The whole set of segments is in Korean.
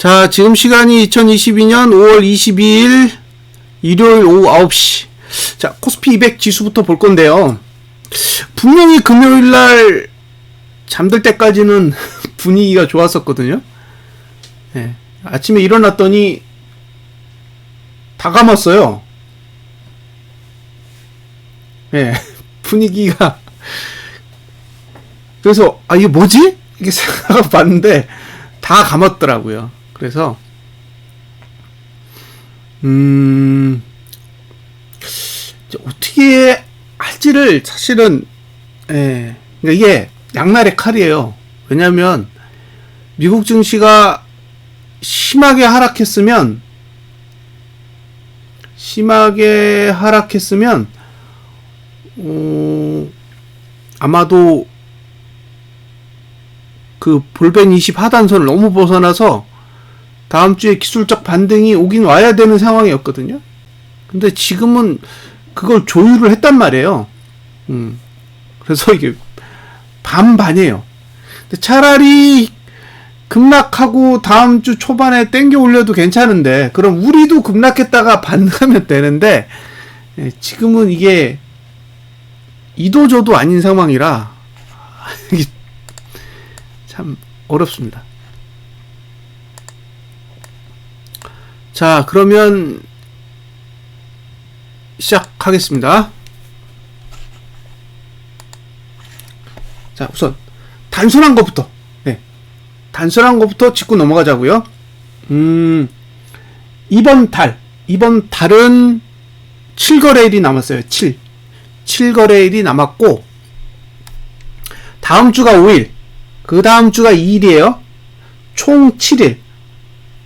자, 지금 시간이 2022년 5월 22일 일요일 오후 9시. 자, 코스피 200 지수부터 볼 건데요. 분명히 금요일 날 잠들 때까지는 분위기가 좋았었거든요. 네, 아침에 일어났더니 다 감았어요. 네, 분위기가. 그래서 이게 뭐지? 이게 생각해 봤는데 다 감았더라고요. 그래서 어떻게 할지를 사실은 그러니까 이게 양날의 칼이에요. 왜냐하면 미국 증시가 심하게 하락했으면 아마도 그 볼벤 20 하단선을 너무 벗어나서 다음 주에 기술적 반등이 오긴 와야 되는 상황이었거든요. 근데 지금은 그걸 조율을 했단 말이에요. 그래서 이게 반반이에요. 근데 차라리 급락하고 다음 주 초반에 땡겨 올려도 괜찮은데, 그럼 우리도 급락했다가 반등하면 되는데, 지금은 이게 이도저도 아닌 상황이라 이게 참 어렵습니다. 자, 그러면 시작하겠습니다. 자, 우선 단순한 것부터 단순한 것부터 짚고 넘어가자고요. 이번 달은 7거래일이 남았어요. 7거래일이 남았고, 다음 주가 5일, 그 다음 주가 2일이에요. 총 7일.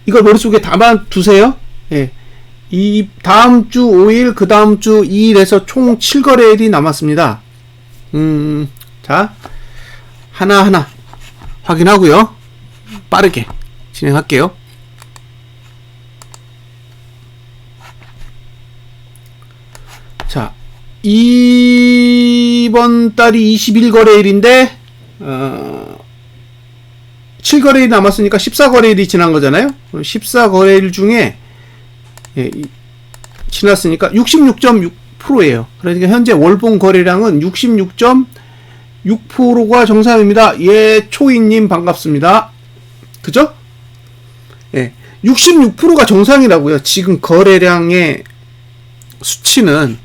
이걸 머릿속에 담아두세요. 예. 이 다음 주 5일, 그 다음 주 2일에서 총 7거래일이 남았습니다. 자, 하나하나 확인하고요. 빠르게 진행할게요. 자, 이번 달이 21거래일인데 7거래일이 남았으니까 14거래일이 지난 거잖아요. 14거래일 중에 지났으니까 66.6%예요. 그러니까 현재 월봉 거래량은 66.6%가 정상입니다. 예, 초이님 반갑습니다. 그죠? 예, 66%가 정상이라고요. 지금 거래량의 수치는.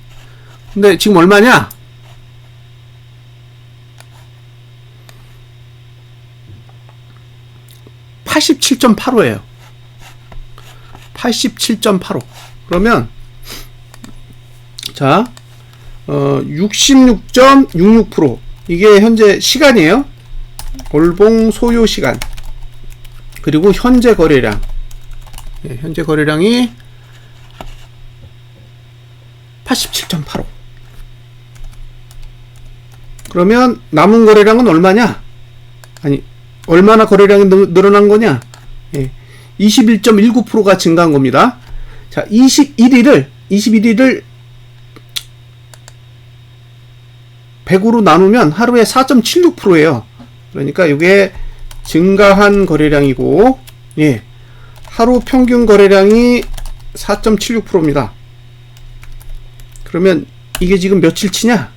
근데 지금 얼마냐? 87.85예요. 87.85. 그러면 자, 66.66%. 이게 현재 시간이에요. 월봉 소요 시간. 그리고 현재 거래량. 현재 거래량이 87.85. 그러면 남은 거래량은 얼마냐? 아니, 얼마나 거래량이 늘어난 거냐? 21.19%가 증가한 겁니다. 자, 21일을 100으로 나누면 하루에 4.76%예요. 그러니까 이게 증가한 거래량이고, 하루 평균 거래량이 4.76%입니다. 그러면 이게 지금 며칠치냐?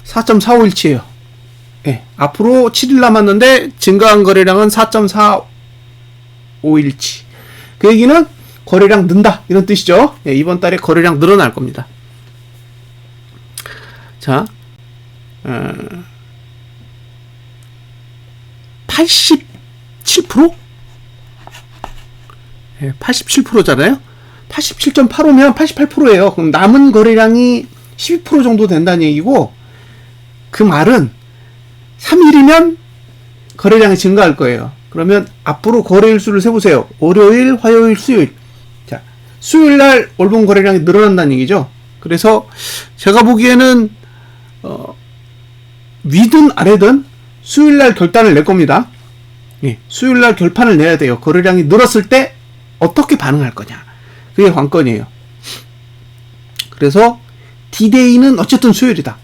4.45일치예요. 앞으로 7일 남았는데 증가한 거래량은 4.45일치. 그 얘기는 거래량 는다, 이런 뜻이죠. 이번 달에 거래량 늘어날 겁니다. 자, 87%? 87%잖아요. 87.85면 88%예요. 그럼 남은 거래량이 12% 정도 된다는 얘기고, 그 말은 3일이면 거래량이 증가할 거예요. 그러면 앞으로 거래일 수를 세보세요. 월요일, 화요일, 수요일. 자, 수요일 날 월봉 거래량이 늘어난다는 얘기죠. 그래서 제가 보기에는 위든 아래든 수요일 날 결단을 낼 겁니다. 수요일 날 결판을 내야 돼요. 거래량이 늘었을 때 어떻게 반응할 거냐. 그게 관건이에요. 그래서 D-Day는 어쨌든 수요일이다.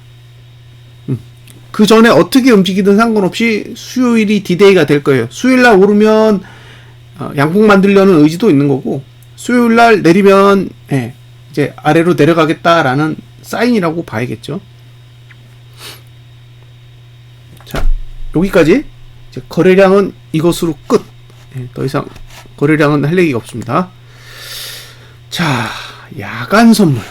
그 전에 어떻게 움직이든 상관없이 수요일이 디데이가 될 거예요. 수요일날 오르면 양봉 만들려는 의지도 있는 거고, 수요일날 내리면 이제 아래로 내려가겠다라는 사인이라고 봐야겠죠. 자, 여기까지. 이제 거래량은 이것으로 끝. 더 이상 거래량은 할 얘기가 없습니다. 자, 야간 선물.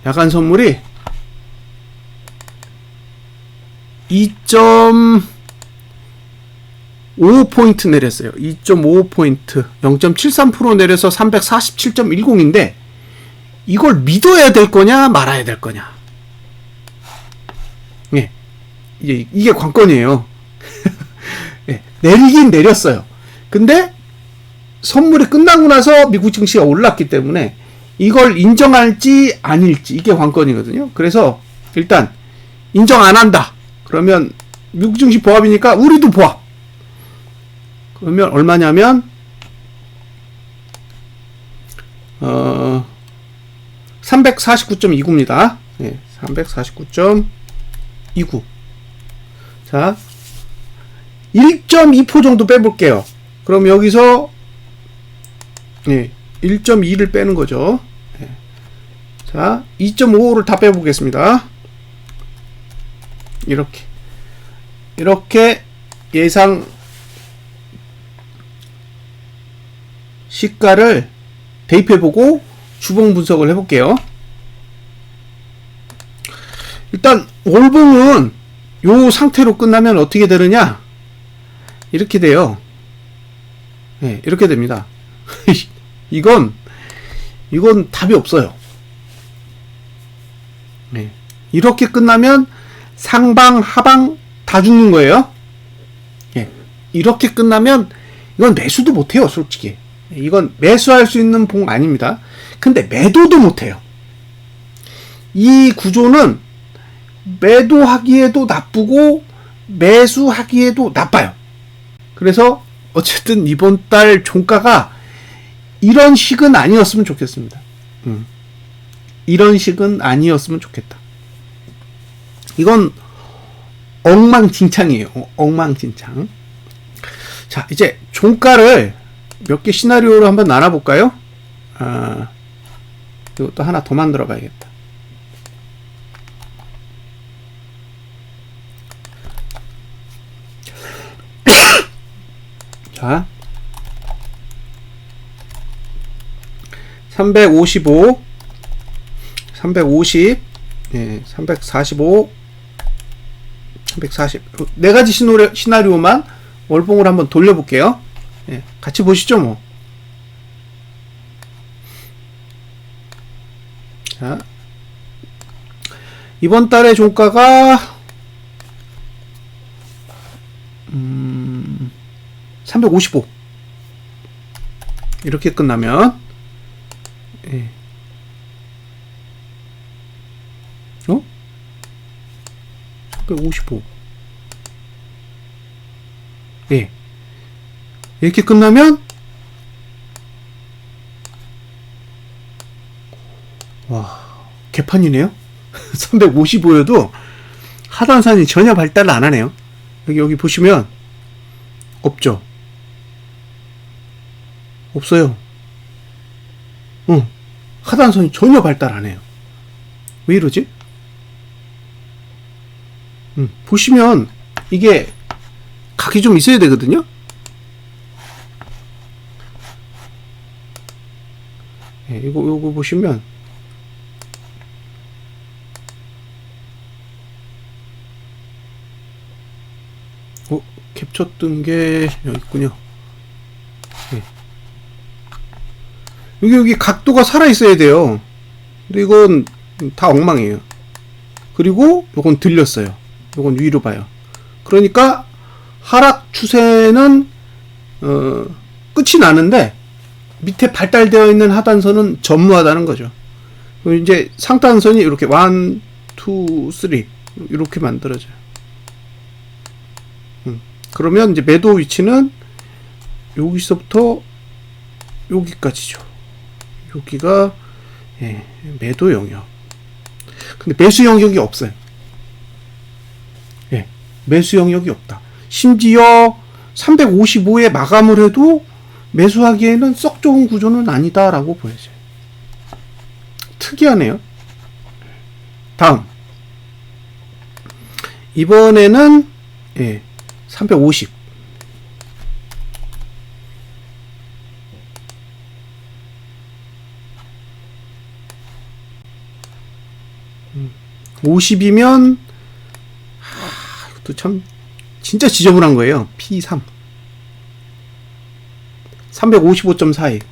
야간 선물이 2.55포인트 내렸어요. 2.55포인트. 0.73% 내려서 347.10인데, 이걸 믿어야 될 거냐, 말아야 될 거냐. 이게 관건이에요. 내리긴 내렸어요. 근데 선물이 끝나고 나서 미국 증시가 올랐기 때문에 이걸 인정할지 아닐지, 이게 관건이거든요. 그래서 일단 인정 안 한다. 그러면 미국 증시 보합이니까 우리도 보합. 그러면 얼마냐면 349.29입니다. 349.29. 자, 1.2% 정도 빼볼게요. 그럼 여기서 1.2를 빼는 거죠. 자, 2.55를 다 빼보겠습니다. 이렇게 예상 시가를 대입해보고 주봉 분석을 해볼게요. 일단 월봉은 요 상태로 끝나면 어떻게 되느냐, 이렇게 돼요. 이렇게 됩니다. 이건 답이 없어요. 이렇게 끝나면 상방 하방 다 죽는 거예요. 이렇게 끝나면 이건 매수도 못해요. 솔직히 이건 매수할 수 있는 봉 아닙니다. 근데 매도도 못해요. 이 구조는 매도하기에도 나쁘고 매수하기에도 나빠요. 그래서 어쨌든 이번 달 종가가 이런 식은 아니었으면 좋겠습니다. 이런 식은 아니었으면 좋겠다. 이건 엉망진창이에요. 엉망진창. 자, 이제 종가를 몇 개 시나리오로 한번 나눠볼까요? 이것도 하나 더 만들어 봐야겠다. 자, 355, 350, 345, 340. 네 가지 시나리오만 월봉을 한번 돌려볼게요. 같이 보시죠, 뭐. 자, 이번 달의 종가가 355. 이렇게 끝나면 355. 이렇게 끝나면 와, 개판이네요. 355여도 하단선이 전혀 발달을 안 하네요. 여기 보시면 없죠. 없어요. 하단선이 전혀 발달 안 해요. 왜 이러지? 보시면 이게 각이 좀 있어야 되거든요. 요거 보시면 캡처 뜬 게 여기 있군요. 여기 각도가 살아 있어야 돼요. 근데 이건 다 엉망이에요. 그리고 요건 들렸어요. 요건 위로 봐요. 그러니까 하락 추세는 끝이 나는데 밑에 발달되어 있는 하단선은 전무하다는 거죠. 그럼 이제 상단선이 이렇게 1, 2, 3 이렇게 만들어져요. 그러면 이제 매도 위치는 여기서부터 여기까지죠. 여기가 매도 영역. 근데 매수 영역이 없어요. 예, 매수 영역이 없다. 심지어 355에 마감을 해도 매수하기에는 썩 좋은 구조는 아니다라고 보여져요. 특이하네요. 다음. 이번에는 350. 50이면 이것도 참 진짜 지저분한 거예요. P3 355.42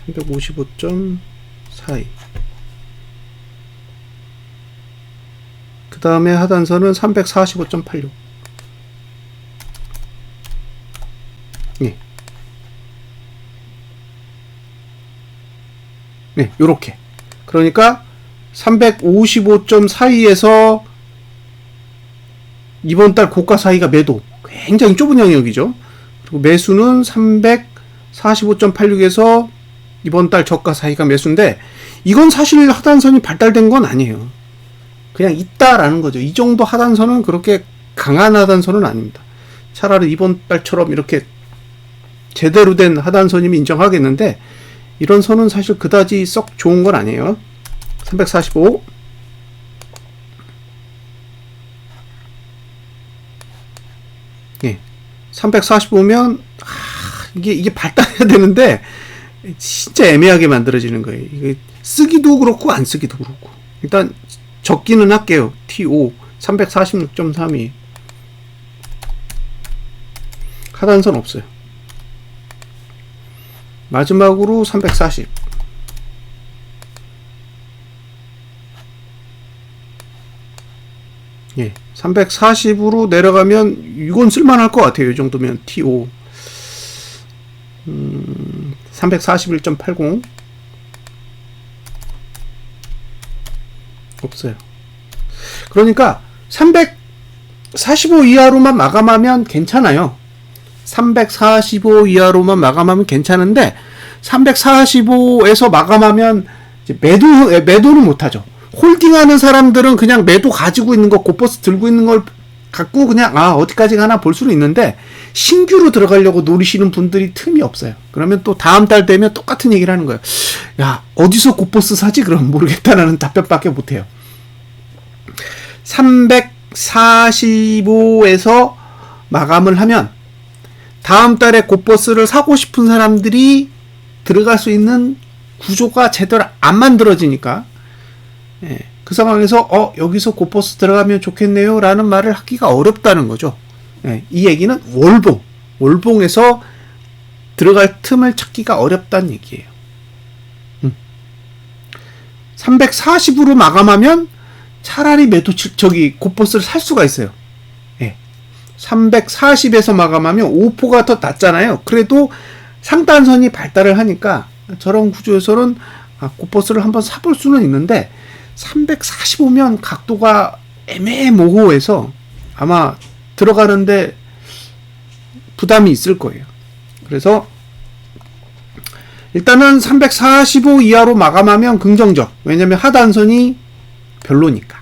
355.42 그 다음에 하단선은 345.86 예. 네, 요렇게. 그러니까 355.42에서 이번 달 고가 사이가 매도. 굉장히 좁은 영역이죠. 그리고 매수는 345.86에서 이번 달 저가 사이가 매수인데, 이건 사실 하단선이 발달된 건 아니에요. 그냥 있다라는 거죠. 이 정도 하단선은 그렇게 강한 하단선은 아닙니다. 차라리 이번 달처럼 이렇게 제대로 된 하단선이면 인정하겠는데, 이런 선은 사실 그다지 썩 좋은 건 아니에요. 345. 예. 345면, 이게 발달해야 되는데, 진짜 애매하게 만들어지는 거예요. 이게 쓰기도 그렇고, 안 쓰기도 그렇고. 일단, 적기는 할게요. T5. 346.32. 하단선 없어요. 마지막으로 340. 예, 340으로 내려가면 이건 쓸만할 것 같아요. 이 정도면 T5 341.80 없어요. 그러니까 345 이하로만 마감하면 괜찮아요. 345 이하로만 마감하면 괜찮은데 345에서 마감하면 이제 매도는 못하죠. 홀딩하는 사람들은 그냥 매도 가지고 있는 거, 고버스 들고 있는 걸 갖고 그냥 어디까지 가나 볼 수는 있는데, 신규로 들어가려고 노리시는 분들이 틈이 없어요. 그러면 또 다음 달 되면 똑같은 얘기를 하는 거예요. 야, 어디서 고버스 사지? 그럼 모르겠다라는 답변밖에 못해요. 345에서 마감을 하면 다음 달에 고버스를 사고 싶은 사람들이 들어갈 수 있는 구조가 제대로 안 만들어지니까, 예, 그 상황에서 여기서 고버스 들어가면 좋겠네요 라는 말을 하기가 어렵다는 거죠. 예, 이 얘기는 월봉에서 들어갈 틈을 찾기가 어렵다는 얘기예요. 340으로 마감하면 차라리 고버스를 살 수가 있어요. 예, 340에서 마감하면 5%가 더 낮잖아요. 그래도 상단선이 발달을 하니까 저런 구조에서는 고버스를 한번 사볼 수는 있는데, 345면 각도가 애매모호해서 아마 들어가는데 부담이 있을 거예요. 그래서 일단은 345 이하로 마감하면 긍정적. 왜냐면 하단선이 별로니까.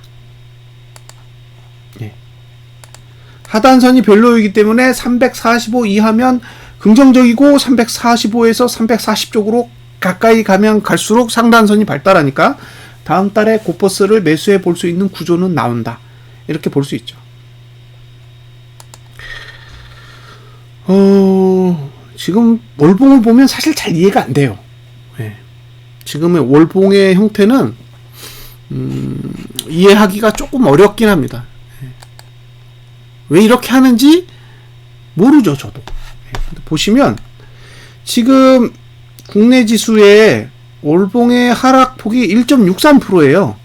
예. 하단선이 별로이기 때문에 345 이하면 긍정적이고, 345에서 340 쪽으로 가까이 가면 갈수록 상단선이 발달하니까 다음 달에 고버스를 매수해 볼 수 있는 구조는 나온다. 이렇게 볼 수 있죠. 지금 월봉을 보면 사실 잘 이해가 안 돼요. 예. 지금의 월봉의 형태는 이해하기가 조금 어렵긴 합니다. 예. 왜 이렇게 하는지 모르죠, 저도. 예. 보시면 지금 국내 지수의 월봉의 하락폭이 1.63%예요.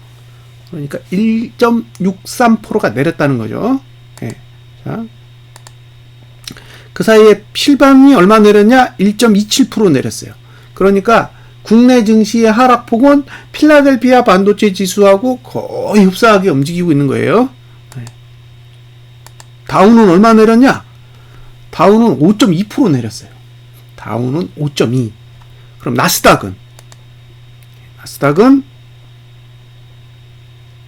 그러니까 1.63%가 내렸다는 거죠. 예. 자, 그 사이에 실반이 얼마 내렸냐? 1.27% 내렸어요. 그러니까 국내 증시의 하락폭은 필라델피아 반도체 지수하고 거의 흡사하게 움직이고 있는 거예요. 예. 다우는 얼마 내렸냐? 다우는 5.2% 내렸어요. 다우는 5.2. 그럼 나스닥은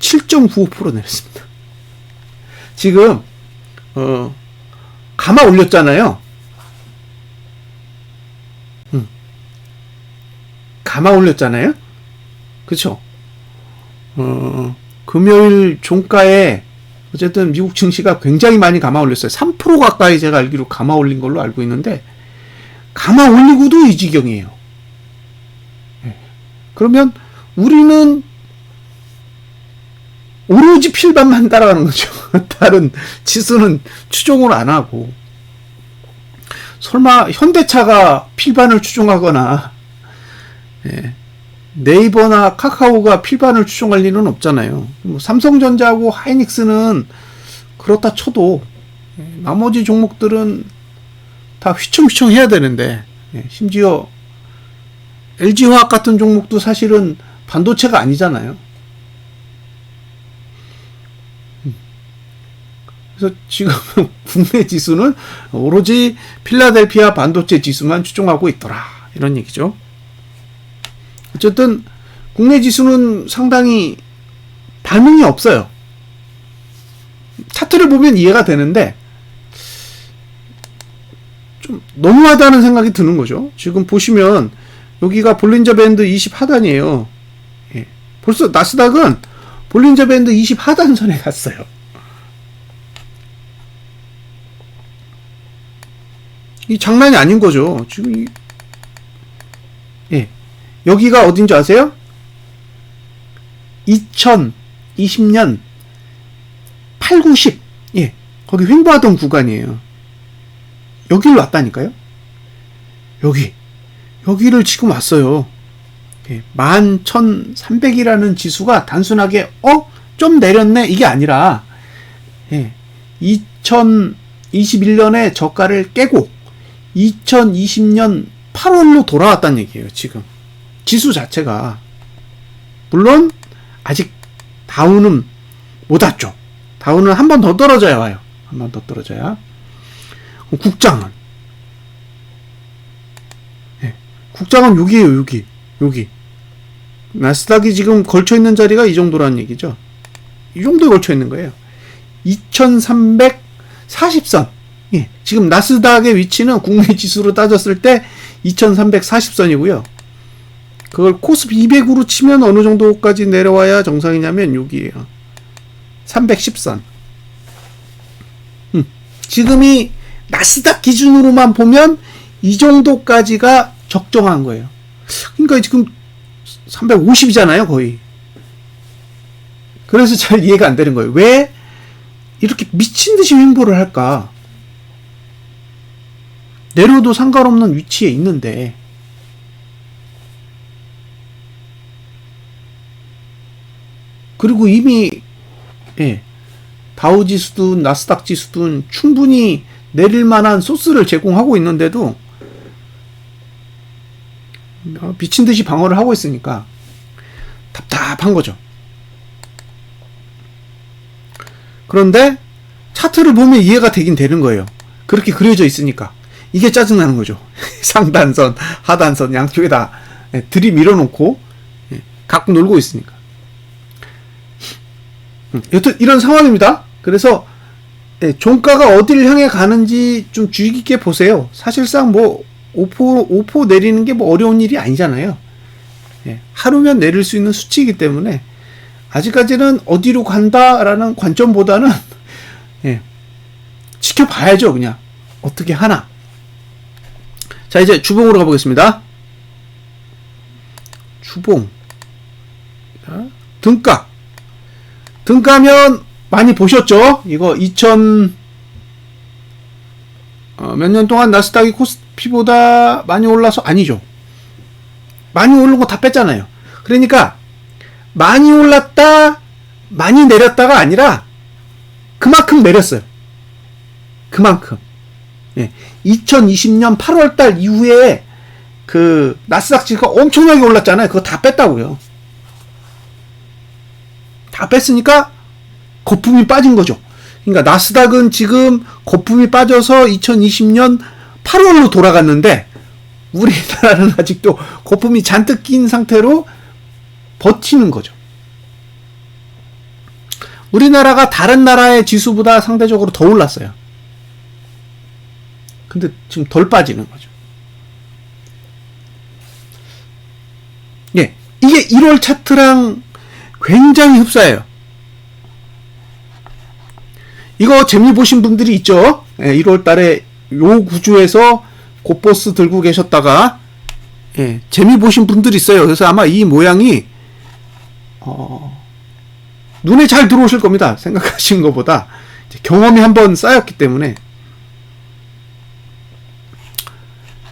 7.95% 내렸습니다. 지금 가마 올렸잖아요. 가마 올렸잖아요. 그쵸? 금요일 종가에 어쨌든 미국 증시가 굉장히 많이 가마 올렸어요. 3% 가까이 제가 알기로 가마 올린 걸로 알고 있는데, 가마 올리고도 이 지경이에요. 그러면 우리는 오로지 필반만 따라가는 거죠. 다른 지수는 추종을 안 하고. 설마 현대차가 필반을 추종하거나 네이버나 카카오가 필반을 추종할 일은 없잖아요. 뭐 삼성전자하고 하이닉스는 그렇다 쳐도 나머지 종목들은 다 휘청휘청 해야 되는데, 심지어 LG화학 같은 종목도 사실은 반도체가 아니잖아요. 그래서 지금 국내 지수는 오로지 필라델피아 반도체 지수만 추종하고 있더라, 이런 얘기죠. 어쨌든 국내 지수는 상당히 반응이 없어요. 차트를 보면 이해가 되는데 좀 너무하다는 생각이 드는 거죠. 지금 보시면 여기가 볼린저 밴드 20 하단이에요. 벌써 나스닥은 볼린저 밴드 20 하단선에 갔어요. 이 장난이 아닌 거죠. 지금 여기가 어딘지 아세요? 2020년 8, 9, 10. 거기 횡보하던 구간이에요. 여기를 왔다니까요. 여기를 지금 왔어요. 11,300이라는 지수가 단순하게 좀 내렸네 이게 아니라 2021년에 저가를 깨고 2020년 8월로 돌아왔다는 얘기예요. 지금 지수 자체가. 물론 아직 다우는 못 왔죠. 다우는 한 번 더 떨어져야 와요. 한 번 더 떨어져야. 국장은 국장은 여기에요. 여기 나스닥이 지금 걸쳐있는 자리가 이 정도라는 얘기죠. 이 정도에 걸쳐있는 거예요. 2340선. 지금 나스닥의 위치는 국내 지수로 따졌을 때 2340선이고요. 그걸 코스피 200으로 치면 어느 정도까지 내려와야 정상이냐면 여기에요. 310선. 지금이 나스닥 기준으로만 보면 이 정도까지가 적정한 거예요. 그러니까 지금 350이잖아요, 거의. 그래서 잘 이해가 안 되는 거예요. 왜 이렇게 미친 듯이 횡보를 할까? 내려도 상관없는 위치에 있는데. 그리고 이미 다우 지수든 나스닥 지수든 충분히 내릴 만한 소스를 제공하고 있는데도 미친 듯이 방어를 하고 있으니까 답답한 거죠. 그런데 차트를 보면 이해가 되긴 되는 거예요. 그렇게 그려져 있으니까. 이게 짜증나는 거죠. 상단선, 하단선 양쪽에다 들이밀어 놓고 갖고 놀고 있으니까. 여튼 이런 상황입니다. 그래서 종가가 어디를 향해 가는지 좀 주의 깊게 보세요. 사실상 뭐 5% 내리는 게 뭐 어려운 일이 아니잖아요. 하루면 내릴 수 있는 수치이기 때문에 아직까지는 어디로 간다라는 관점보다는 지켜봐야죠. 그냥 어떻게 하나. 자, 이제 주봉으로 가보겠습니다. 주봉. 자, 등가면 많이 보셨죠? 이거 2000 몇 년 동안 나스닥이 코스피보다 많이 올라서 아니죠. 많이 오른 거 다 뺐잖아요. 그러니까 많이 올랐다, 많이 내렸다가 아니라 그만큼 내렸어요. 그만큼. 2020년 8월달 이후에 그 나스닥 지수가 엄청나게 올랐잖아요. 그거 다 뺐다고요. 다 뺐으니까 거품이 빠진 거죠. 그러니까 나스닥은 지금 거품이 빠져서 2020년 8월로 돌아갔는데 우리나라는 아직도 거품이 잔뜩 낀 상태로 버티는 거죠. 우리나라가 다른 나라의 지수보다 상대적으로 더 올랐어요. 근데 지금 덜 빠지는 거죠. 예, 이게 1월 차트랑 굉장히 흡사해요. 이거 재미 보신 분들이 있죠? 예, 1월 달에 요 구조에서 곧버스 들고 계셨다가, 예, 재미 보신 분들이 있어요. 그래서 아마 이 모양이, 눈에 잘 들어오실 겁니다. 생각하신 것보다. 경험이 한번 쌓였기 때문에.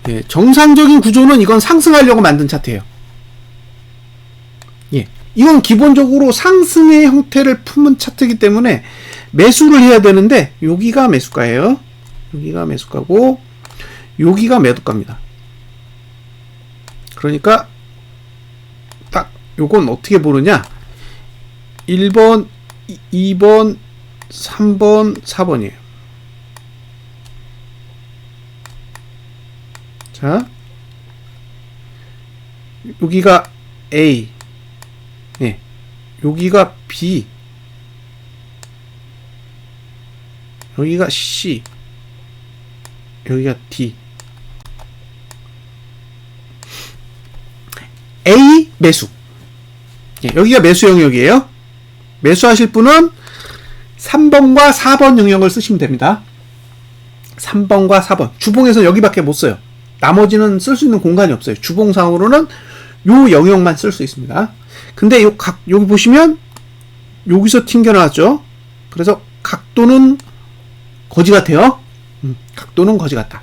예, 정상적인 구조는 이건 상승하려고 만든 차트예요. 예, 이건 기본적으로 상승의 형태를 품은 차트이기 때문에 매수를 해야 되는데, 여기가 매수가예요. 여기가 매수가고 여기가 매도가입니다. 그러니까 딱 요건 어떻게 보느냐, 1번, 2번, 3번, 4번이에요. 자, 여기가 A, 네, 여기가 B, 여기가 C, 여기가 D. A 매수. 예, 여기가 매수 영역이에요. 매수하실 분은 3번과 4번 영역을 쓰시면 됩니다. 3번과 4번. 주봉에서 여기밖에 못 써요. 나머지는 쓸 수 있는 공간이 없어요. 주봉상으로는 요 영역만 쓸 수 있습니다. 근데 여기 보시면 여기서 튕겨나왔죠. 그래서 각도는 거지 같아요. 각도는 거지 같다.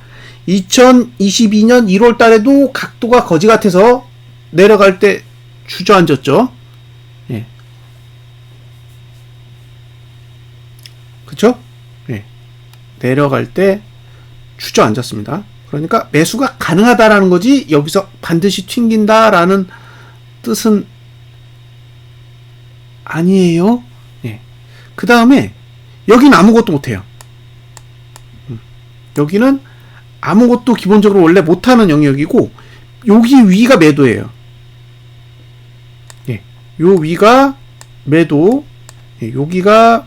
2022년 1월 달에도 각도가 거지 같아서 내려갈 때 주저앉았죠. 예. 그쵸? 예. 내려갈 때 주저앉았습니다. 그러니까 매수가 가능하다라는 거지, 여기서 반드시 튕긴다라는 뜻은 아니에요. 예. 그 다음에 여기는 아무것도 못해요. 여기는 아무것도 기본적으로 원래 못하는 영역이고, 여기 위가 매도예요. 예, 요 위가 매도, 예, 여기가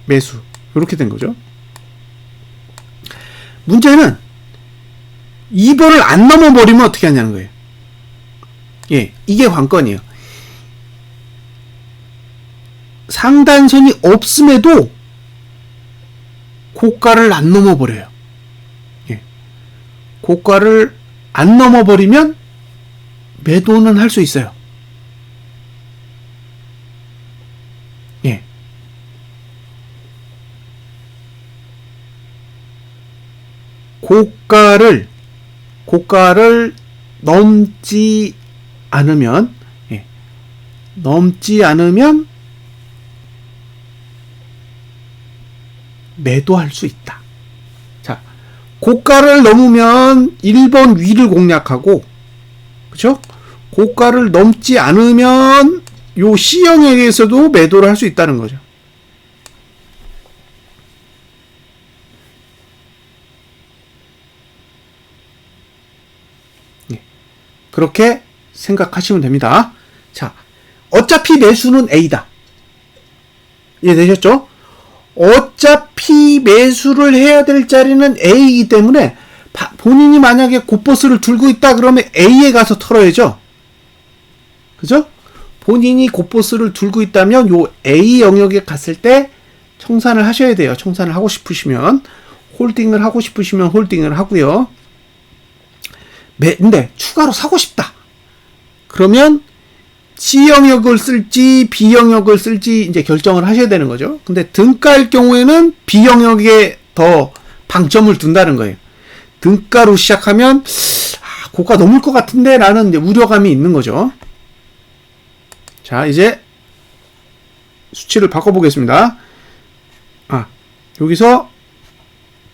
매수. 이렇게 된 거죠. 문제는 2번을 안 넘어버리면 어떻게 하냐는 거예요. 예, 이게 관건이에요. 상단선이 없음에도 고가를 안 넘어버려요. 예, 고가를 안 넘어버리면 매도는 할 수 있어요. 예. 고가를 넘지 않으면, 예, 넘지 않으면 매도할 수 있다. 자, 고가를 넘으면 1번 위를 공략하고, 그쵸? 고가를 넘지 않으면 요 C영역에서도 매도를 할 수 있다는 거죠. 네. 그렇게 생각하시면 됩니다. 자, 어차피 매수는 A다. 이해되셨죠? 어차피 매수를 해야 될 자리는 A이기 때문에 본인이 만약에 곧버스를 들고 있다 그러면 A에 가서 털어야죠. 그죠? 본인이 곧버스를 들고 있다면 요 A 영역에 갔을 때 청산을 하셔야 돼요. 청산을 하고 싶으시면, 홀딩을 하고 싶으시면 홀딩을 하고요. 근데 추가로 사고 싶다 그러면 C 영역을 쓸지 B 영역을 쓸지 이제 결정을 하셔야 되는 거죠. 근데 등가일 경우에는 B 영역에 더 방점을 둔다는 거예요. 등가로 시작하면 고가 넘을 것 같은데 라는 이제 우려감이 있는 거죠. 자, 이제 수치를 바꿔보겠습니다. 여기서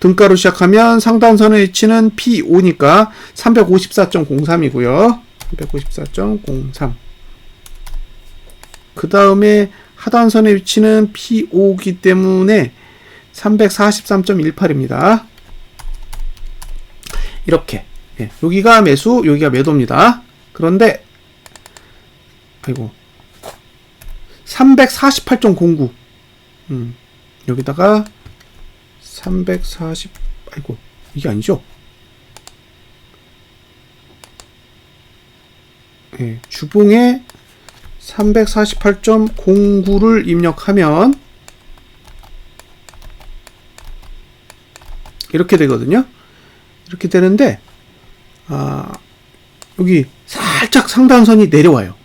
등가로 시작하면 상단선의 위치는 P5니까 354.03이고요. 354.03. 그 다음에 하단선의 위치는 P5이기 때문에 343.18입니다. 이렇게. 예, 여기가 매수, 여기가 매도입니다. 그런데, 348.09. 여기다가 340, 아이고, 이게 아니죠? 예, 주봉에 348.09를 입력하면 이렇게 되거든요. 이렇게 되는데, 여기 살짝 상단선이 내려와요.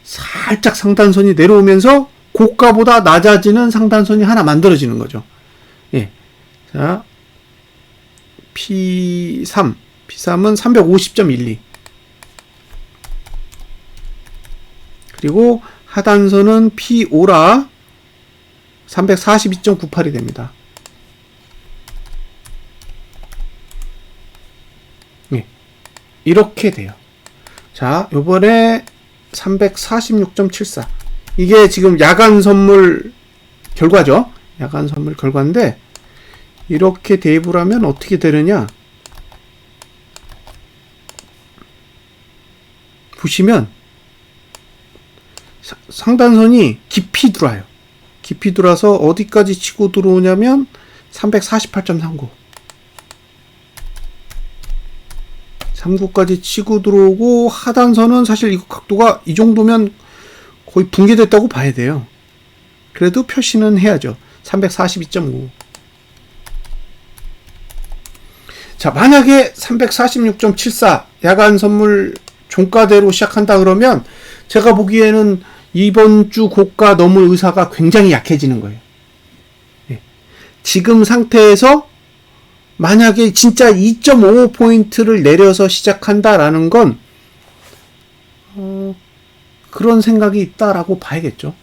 살짝 상단선이 내려오면서 고가보다 낮아지는 상단선이 하나 만들어지는 거죠. 예. 자, P3은 350.12. 그리고 하단선은 P5라 342.98이 됩니다. 예. 이렇게 돼요. 자, 요번에 346.74. 이게 지금 야간 선물 결과죠. 야간 선물 결과인데, 이렇게 대입을 하면 어떻게 되느냐. 보시면, 상단선이 깊이 들어와요. 깊이 들어와서 어디까지 치고 들어오냐면, 348.39. 39까지 치고 들어오고, 하단선은 사실 이 각도가 이 정도면 거의 붕괴됐다고 봐야 돼요. 그래도 표시는 해야죠. 342.5. 자, 만약에 346.74 야간 선물 종가대로 시작한다 그러면 제가 보기에는 이번 주 고가 넘을 의사가 굉장히 약해지는 거예요. 네. 지금 상태에서 만약에 진짜 2.55포인트를 내려서 시작한다라는 건 그런 생각이 있다라고 봐야겠죠.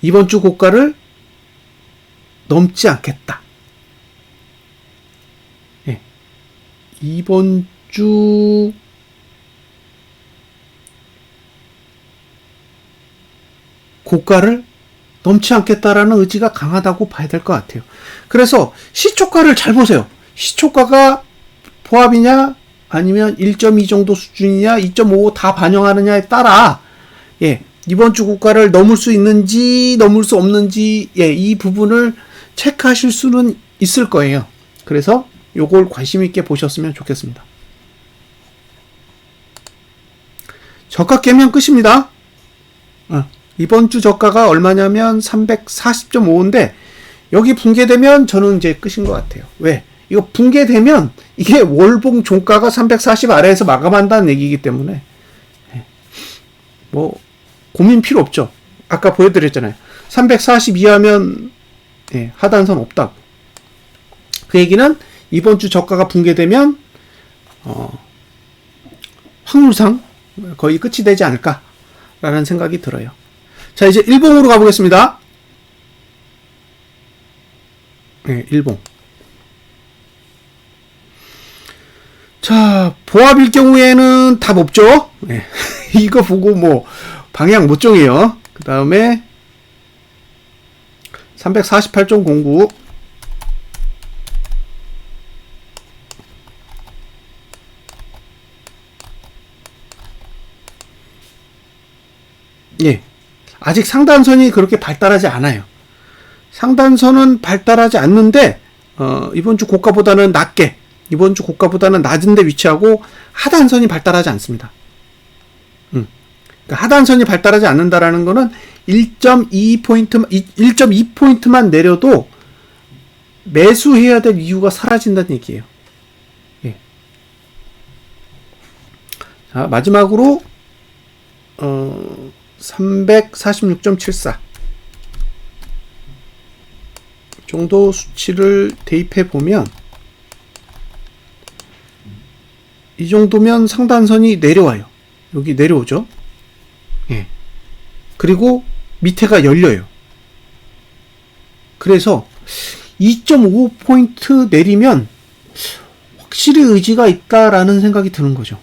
이번 주 고가를 넘지 않겠다. 예. 이번 주 고가를 넘지 않겠다라는 의지가 강하다고 봐야 될 것 같아요. 그래서 시초가를 잘 보세요. 시초가가 보합이냐 아니면 1.2 정도 수준이냐 2.5 다 반영하느냐에 따라 예, 이번 주 고가를 넘을 수 있는지 넘을 수 없는지 예, 이 부분을 체크하실 수는 있을 거예요. 그래서 요걸 관심 있게 보셨으면 좋겠습니다. 저가 깨면 끝입니다. 이번 주 저가가 얼마냐면 340.5인데 여기 붕괴되면 저는 이제 끝인 것 같아요. 왜? 이거 붕괴되면 이게 월봉 종가가 340 아래에서 마감한다는 얘기이기 때문에 뭐 고민 필요 없죠. 아까 보여드렸잖아요. 340 이하면 하단선 없다고. 그 얘기는 이번 주 저가가 붕괴되면 확률상 거의 끝이 되지 않을까라는 생각이 들어요. 자, 이제 일봉으로 가보겠습니다. 네, 일봉. 자, 보합일 경우에는 답 없죠? 네. 이거 보고 뭐, 방향 못 정해요. 그 다음에, 348.09. 예. 아직 상단선이 그렇게 발달하지 않아요. 상단선은 발달하지 않는데 이번 주 고가보다는 낮게, 이번 주 고가보다는 낮은 데 위치하고 하단선이 발달하지 않습니다. 그러니까 하단선이 발달하지 않는다라는 거는 1.2포인트만 내려도 매수해야 될 이유가 사라진다는 얘기예요. 예. 자, 마지막으로 346.74 정도 수치를 대입해 보면 이 정도면 상단선이 내려와요. 여기 내려오죠. 예. 그리고 밑에가 열려요. 그래서 2.5포인트 내리면 확실히 의지가 있다라는 생각이 드는 거죠.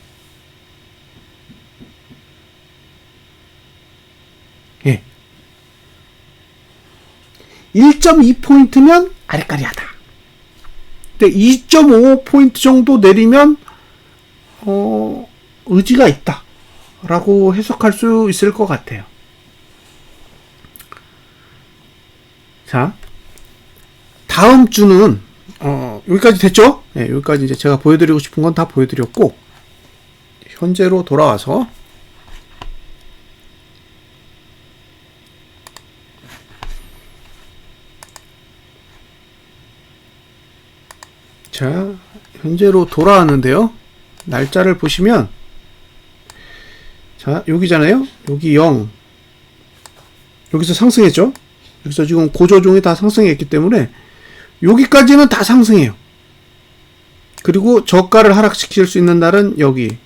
예. 1.2포인트면 아리까리하다. 근데 2.5포인트 정도 내리면 의지가 있다. 라고 해석할 수 있을 것 같아요. 자, 다음 주는 여기까지 됐죠? 네, 여기까지 이제 제가 보여드리고 싶은 건 다 보여드렸고, 현재로 돌아와서 자, 현재로 돌아왔는데요. 날짜를 보시면 자, 여기잖아요. 여기 0. 여기서 상승했죠. 여기서 지금 고조종이 다 상승했기 때문에 여기까지는 다 상승해요. 그리고 저가를 하락시킬 수 있는 날은 여기.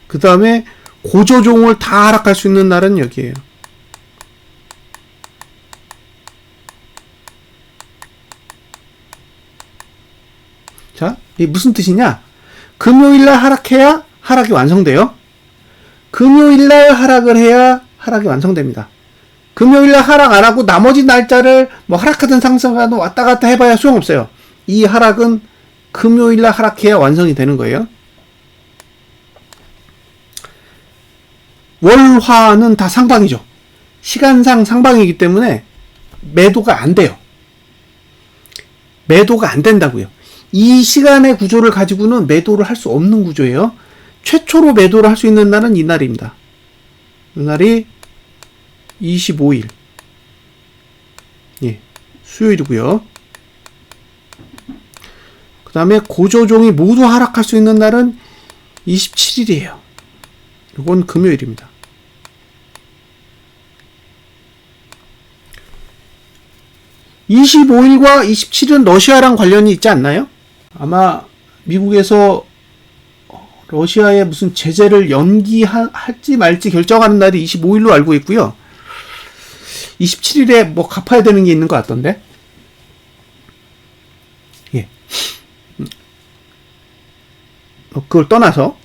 그 다음에 고조종을 다 하락할 수 있는 날은 여기에요. 자, 이게 무슨 뜻이냐? 금요일날 하락해야 하락이 완성돼요. 금요일날 하락을 해야 하락이 완성됩니다. 금요일날 하락 안 하고 나머지 날짜를 뭐 하락하든 상승하든 왔다 갔다 해봐야 소용없어요. 이 하락은 금요일날 하락해야 완성이 되는 거예요. 월화는 다 상방이죠. 시간상 상방이기 때문에 매도가 안 돼요. 매도가 안 된다고요. 이 시간의 구조를 가지고는 매도를 할 수 없는 구조예요. 최초로 매도를 할 수 있는 날은 이 날입니다. 이 날이 25일. 예, 수요일이고요. 그 다음에 고조종이 모두 하락할 수 있는 날은 27일이에요. 이건 금요일입니다. (25일과) (27일은) 러시아랑 관련이 있지 않나요? 아마 미국에서 러시아에 무슨 제재를 연기할지 말지 결정하는 날이 25일로 알고 있고요. 27일에 뭐 갚아야 되는 게 있는 것 같던데. 예. 그걸 떠나서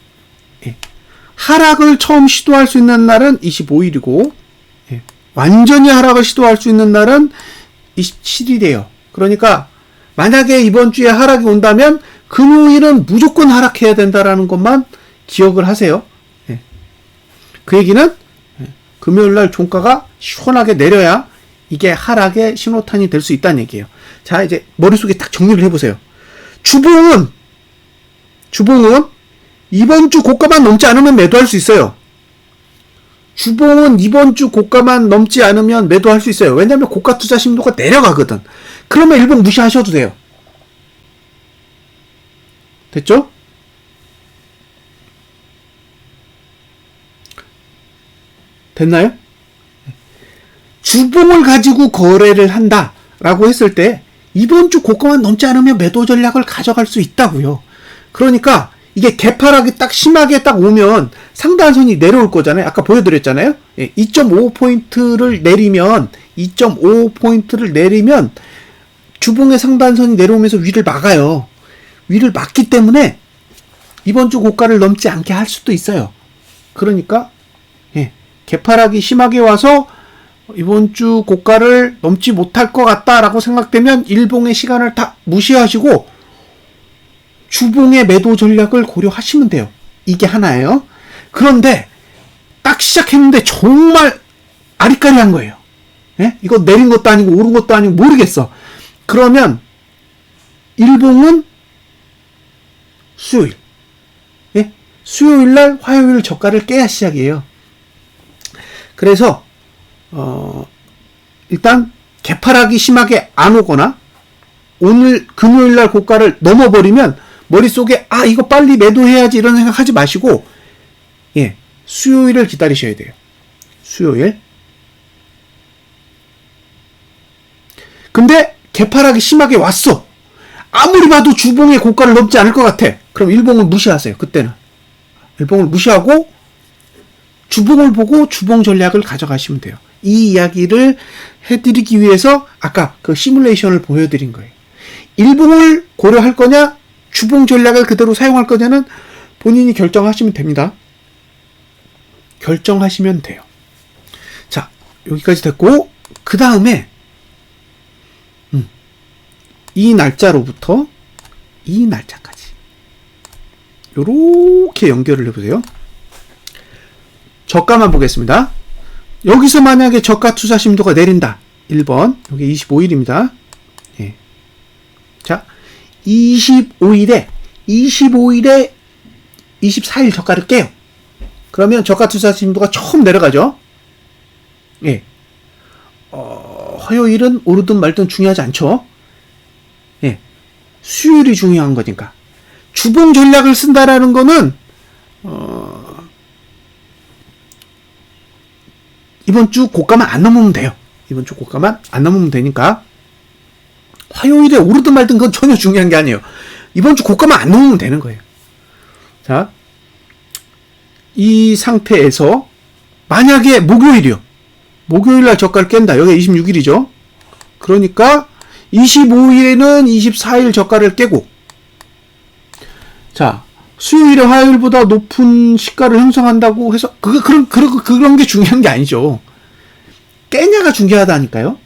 예. 하락을 처음 시도할 수 있는 날은 25일이고 예. 완전히 하락을 시도할 수 있는 날은 27일이에요. 그러니까 만약에 이번 주에 하락이 온다면 금요일은 무조건 하락해야 된다라는 것만 기억을 하세요. 예. 그 얘기는 금요일날 종가가 시원하게 내려야 이게 하락의 신호탄이 될 수 있다는 얘기예요. 자, 이제 머릿속에 딱 정리를 해보세요. 주봉은 이번 주 고가만 넘지 않으면 매도할 수 있어요. 주봉은 이번 주 고가만 넘지 않으면 매도할 수 있어요. 왜냐면 고가 투자 심도가 내려가거든. 그러면 일봉 무시하셔도 돼요. 됐죠? 됐나요? 주봉을 가지고 거래를 한다라고 했을 때 이번 주 고가만 넘지 않으면 매도 전략을 가져갈 수 있다고요. 그러니까 이게 개파락이 딱 심하게 딱 오면 상단선이 내려올 거잖아요. 아까 보여드렸잖아요. 2.55포인트를 내리면 2.55포인트를 내리면 주봉의 상단선이 내려오면서 위를 막아요. 위를 막기 때문에 이번 주 고가를 넘지 않게 할 수도 있어요. 그러니까 개파락이 심하게 와서 이번 주 고가를 넘지 못할 것 같다라고 생각되면 일봉의 시간을 다 무시하시고 주봉의 매도 전략을 고려하시면 돼요. 이게 하나예요. 그런데 딱 시작했는데 정말 아리까리한 거예요. 예? 이거 내린 것도 아니고 오른 것도 아니고 모르겠어. 그러면 일봉은 수요일. 예? 수요일날 화요일 저가를 깨야 시작이에요. 그래서 일단 개파락이 심하게 안 오거나 오늘 금요일날 고가를 넘어버리면 머릿속에 이거 빨리 매도해야지 이런 생각하지 마시고 수요일을 기다리셔야 돼요. 수요일. 근데 개파락이 심하게 왔어. 아무리 봐도 주봉의 고가를 넘지 않을 것 같아. 그럼 일봉을 무시하세요. 그때는 일봉을 무시하고 주봉을 보고 주봉 전략을 가져가시면 돼요. 이 이야기를 해드리기 위해서 아까 그 시뮬레이션을 보여드린 거예요. 일봉을 고려할 거냐 주봉 전략을 그대로 사용할 거냐는 본인이 결정하시면 됩니다. 결정하시면 돼요. 자, 여기까지 됐고 그 다음에 이 날짜로부터 이 날짜까지 요렇게 연결을 해보세요. 저가만 보겠습니다. 여기서 만약에 저가 투자 심도가 내린다. 1번. 여기 25일입니다. 예. 자, 25일에 24일 저가를 깨요. 그러면 저가 투자 심도가 처음 내려가죠. 예. 화요일은 오르든 말든 중요하지 않죠. 예. 수요일이 중요한 거니까. 주봉 전략을 쓴다라는 거는, 이번 주 고가만 안 넘으면 돼요. 이번 주 고가만 안 넘으면 되니까. 화요일에 오르든 말든 그건 전혀 중요한 게 아니에요. 이번 주 고가만 안 넘으면 되는 거예요. 자, 이 상태에서 만약에 목요일이요. 목요일날 저가를 깬다. 여기 26일이죠. 그러니까 25일에는 24일 저가를 깨고, 자, 수요일에 화요일보다 높은 시가를 형성한다고 해서 그런 게 중요한 게 아니죠. 깨냐가 중요하다니까요.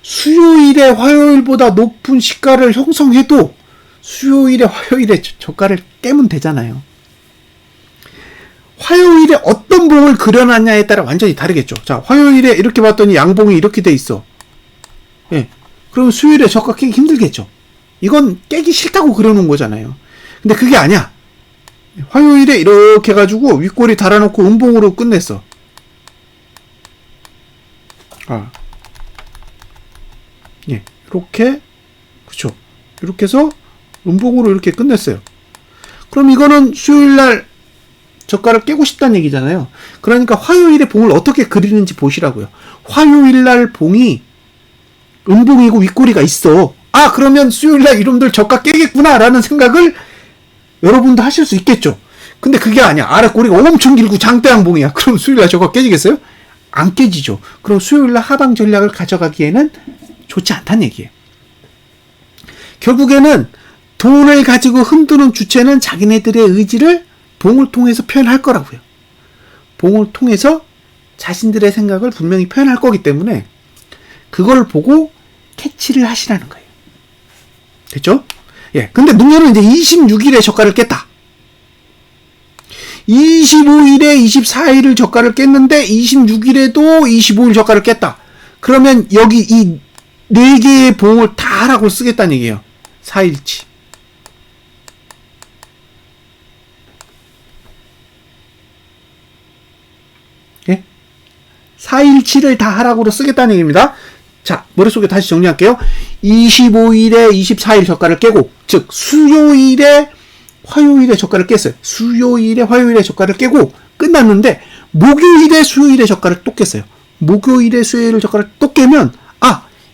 수요일에 화요일보다 높은 시가를 형성해도 수요일에 화요일에 저가를 깨면 되잖아요. 화요일에 어떤 봉을 그려놨냐에 따라 완전히 다르겠죠. 자, 화요일에 이렇게 봤더니 양봉이 이렇게 돼 있어. 예. 그럼 수요일에 저가 깨기 힘들겠죠. 이건 깨기 싫다고 그려놓은 거잖아요. 근데 그게 아니야. 화요일에 이렇게 해가지고 윗꼬리 달아놓고 음봉으로 끝냈어. 예. 이렇게, 그쵸. 이렇게 해서 음봉으로 이렇게 끝냈어요. 그럼 이거는 수요일날 저가를 깨고 싶다는 얘기잖아요. 그러니까 화요일에 봉을 어떻게 그리는지 보시라고요. 화요일날 봉이 음봉이고 윗꼬리가 있어. 아, 그러면 수요일날 이놈들 저가 깨겠구나 라는 생각을 여러분도 하실 수 있겠죠. 근데 그게 아니야. 아래 꼬리가 엄청 길고 장대양봉이야. 그럼 수요일날 저가 깨지겠어요? 안 깨지죠. 그럼 수요일날 하방 전략을 가져가기에는 좋지 않다는 얘기예요. 결국에는 돈을 가지고 흔드는 주체는 자기네들의 의지를 봉을 통해서 표현할 거라고요. 봉을 통해서 자신들의 생각을 분명히 표현할 거기 때문에 그걸 보고 캐치를 하시라는 거예요. 됐죠? 예. 근데 문제는 이제 26일에 저가를 깼다. 25일에 24일을 저가를 깼는데 26일에도 25일 저가를 깼다. 그러면 여기 이 4개의 봉을 다 하라고 쓰겠다는 얘기예요. 4일치. 예? 4일치를 다 하라고 쓰겠다는 얘기입니다. 자, 머릿속에 다시 정리할게요. 25일에 24일 저가를 깨고, 즉 수요일에 화요일에 저가를 깼어요. 수요일에 화요일에 저가를 깨고 끝났는데 목요일에 수요일에 저가를 또 깼어요. 목요일에 수요일에 저가를 또 깨면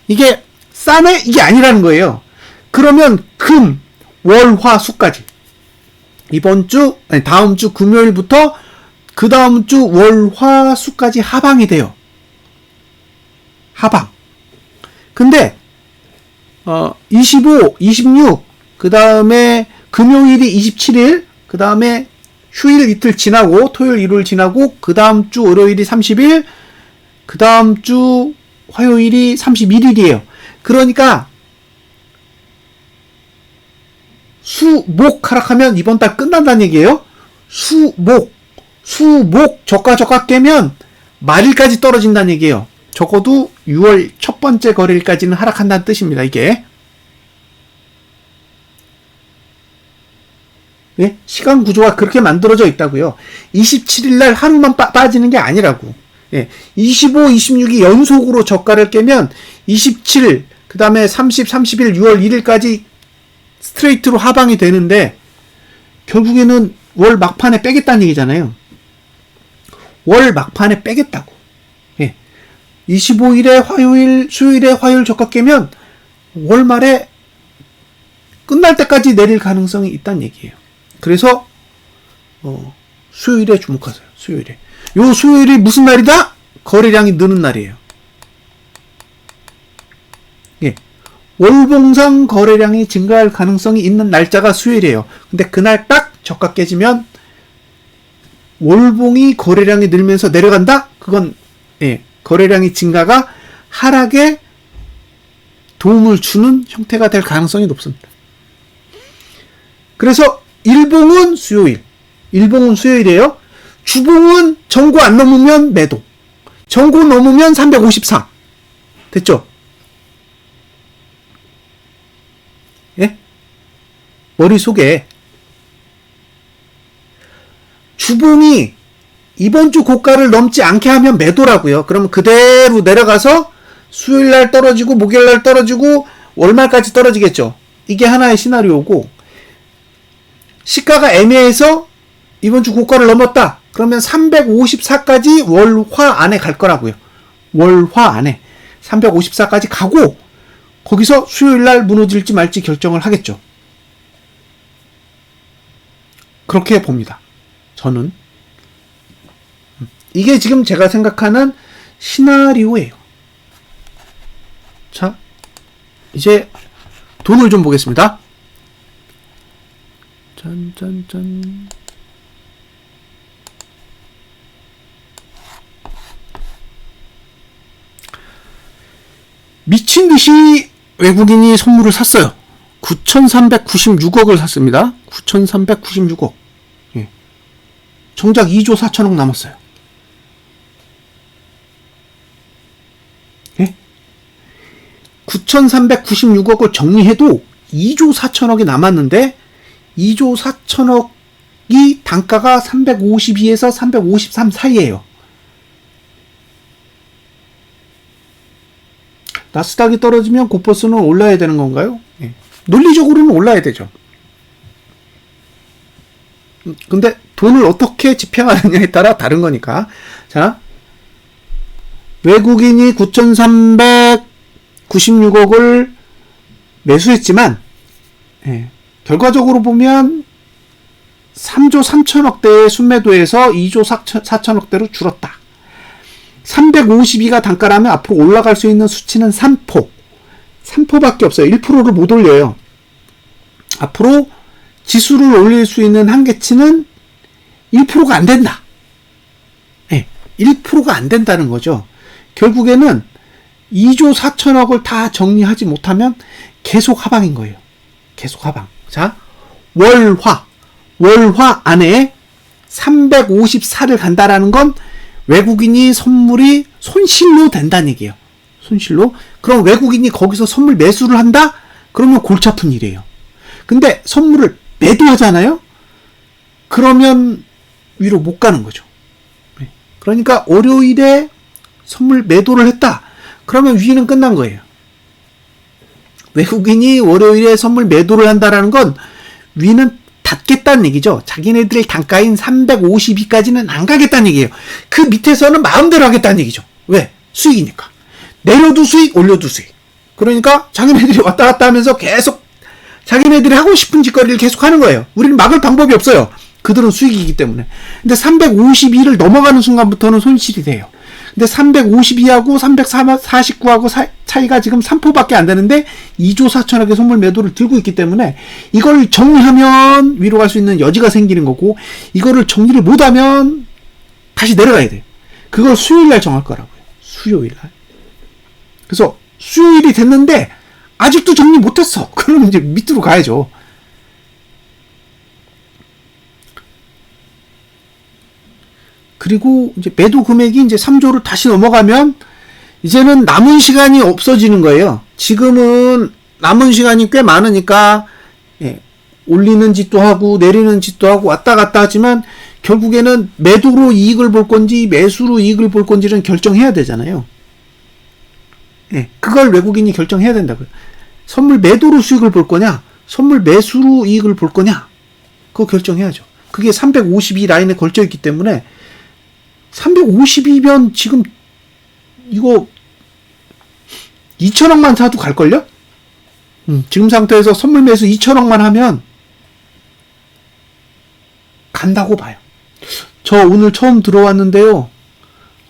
이게 싸네? 이게 아니라는 거예요. 그러면 금, 월, 화, 수까지 다음 주 금요일부터 그 다음 주 월, 화, 수까지 하방이 돼요. 하방. 근데 25, 26, 그 다음에 금요일이 27일, 그 다음에 휴일 이틀 지나고 토요일, 일요일 지나고 그 다음 주 월요일이 30일, 그 다음 주 화요일이 31일이에요. 그러니까 수, 목 하락하면 이번 달 끝난다는 얘기예요. 수, 목 저가 깨면 말일까지 떨어진다는 얘기예요. 적어도 6월 첫 번째 거래일까지는 하락한다는 뜻입니다. 이게. 예? 시간 구조가 그렇게 만들어져 있다고요. 27일날 하루만 빠지는 게 아니라고. 예. 25, 26이 연속으로 저가를 깨면 27, 그 다음에 30, 31, 6월 1일까지 스트레이트로 하방이 되는데 결국에는 월 막판에 빼겠다는 얘기잖아요. 월 막판에 빼겠다고. 예. 25일에 화요일, 수요일에 화요일 저가 깨면 월 말에 끝날 때까지 내릴 가능성이 있다는 얘기예요. 그래서 수요일에 주목하세요. 수요일에. 요 수요일이 무슨 날이다? 거래량이 느는 날이에요. 예. 월봉상 거래량이 증가할 가능성이 있는 날짜가 수요일이에요. 근데 그날 딱 저가 깨지면 월봉이 거래량이 늘면서 내려간다? 그건 거래량이 증가가 하락에 도움을 주는 형태가 될 가능성이 높습니다. 그래서 일봉은 수요일이에요. 주봉은 전고 안 넘으면 매도. 전고 넘으면 354. 됐죠? 예? 머릿속에 주봉이 이번 주 고가를 넘지 않게 하면 매도라고요. 그러면 그대로 내려가서 수요일날 떨어지고 목요일날 떨어지고 월말까지 떨어지겠죠. 이게 하나의 시나리오고, 시가가 애매해서 이번 주 고가를 넘었다. 그러면 354까지 월화 안에 갈 거라고요. 월화 안에 354까지 가고 거기서 수요일날 무너질지 말지 결정을 하겠죠. 그렇게 봅니다. 저는. 이게 지금 제가 생각하는 시나리오예요. 자, 이제 돈을 좀 보겠습니다. 짠짠짠. 미친듯이 외국인이 선물을 샀어요. 9,396억을 샀습니다. 9,396억. 예. 정작 2조 4천억 남았어요. 예? 9,396억을 정리해도 2조 4천억이 남았는데 2조 4천억이 단가가 352에서 353 사이에요. 나스닥이 떨어지면 고퍼스는 올라야 되는 건가요? 예. 논리적으로는 올라야 되죠. 근데 돈을 어떻게 집행하느냐에 따라 다른 거니까. 자, 외국인이 9,396억을 매수했지만, 예, 결과적으로 보면 3조 3천억대의 순매도에서 2조 4천억대로 줄었다. 352가 단가라면 앞으로 올라갈 수 있는 수치는 3포. 3포밖에 없어요. 1%를 못 올려요. 앞으로 지수를 올릴 수 있는 한계치는 1%가 안 된다. 네, 1%가 안 된다는 거죠. 결국에는 2조 4천억을 다 정리하지 못하면 계속 하방인 거예요. 계속 하방. 자, 월화 안에 354를 간다라는 건 외국인이 선물이 손실로 된다는 얘기예요. 손실로. 그럼 외국인이 거기서 선물 매수를 한다? 그러면 골치 아픈 일이에요. 근데 선물을 매도하잖아요? 그러면 위로 못 가는 거죠. 그러니까 월요일에 선물 매도를 했다. 그러면 위는 끝난 거예요. 외국인이 월요일에 선물 매도를 한다라는 건 위는 닫겠다는 얘기죠. 자기네들 단가인 352까지는 안 가겠다는 얘기예요. 그 밑에서는 마음대로 하겠다는 얘기죠. 왜? 수익이니까. 내려도 수익, 올려도 수익. 그러니까 자기네들이 왔다 갔다 하면서 계속 자기네들이 하고 싶은 짓거리를 계속 하는 거예요. 우리는 막을 방법이 없어요. 그들은 수익이기 때문에. 근데 352를 넘어가는 순간부터는 손실이 돼요. 근데 352하고 349하고 차이가 지금 3포밖에 안 되는데 2조 4천억의 선물 매도를 들고 있기 때문에 이걸 정리하면 위로 갈 수 있는 여지가 생기는 거고, 이거를 정리를 못하면 다시 내려가야 돼요. 그걸 수요일날 정할 거라고요. 수요일날. 그래서 수요일이 됐는데 아직도 정리 못했어. 그러면 이제 밑으로 가야죠. 그리고 이제 매도 금액이 이제 3조를 다시 넘어가면 이제는 남은 시간이 없어지는 거예요. 지금은 남은 시간이 꽤 많으니까, 예, 올리는 짓도 하고 내리는 짓도 하고 왔다 갔다 하지만 결국에는 매도로 이익을 볼 건지 매수로 이익을 볼 건지는 결정해야 되잖아요. 예, 그걸 외국인이 결정해야 된다고요. 선물 매도로 수익을 볼 거냐, 선물 매수로 이익을 볼 거냐, 그거 결정해야죠. 그게 352 라인에 걸쳐 있기 때문에 352면 지금 이거 2천억만 사도 갈걸요? 지금 상태에서 선물 매수 2천억만 하면 간다고 봐요. 저 오늘 처음 들어왔는데요.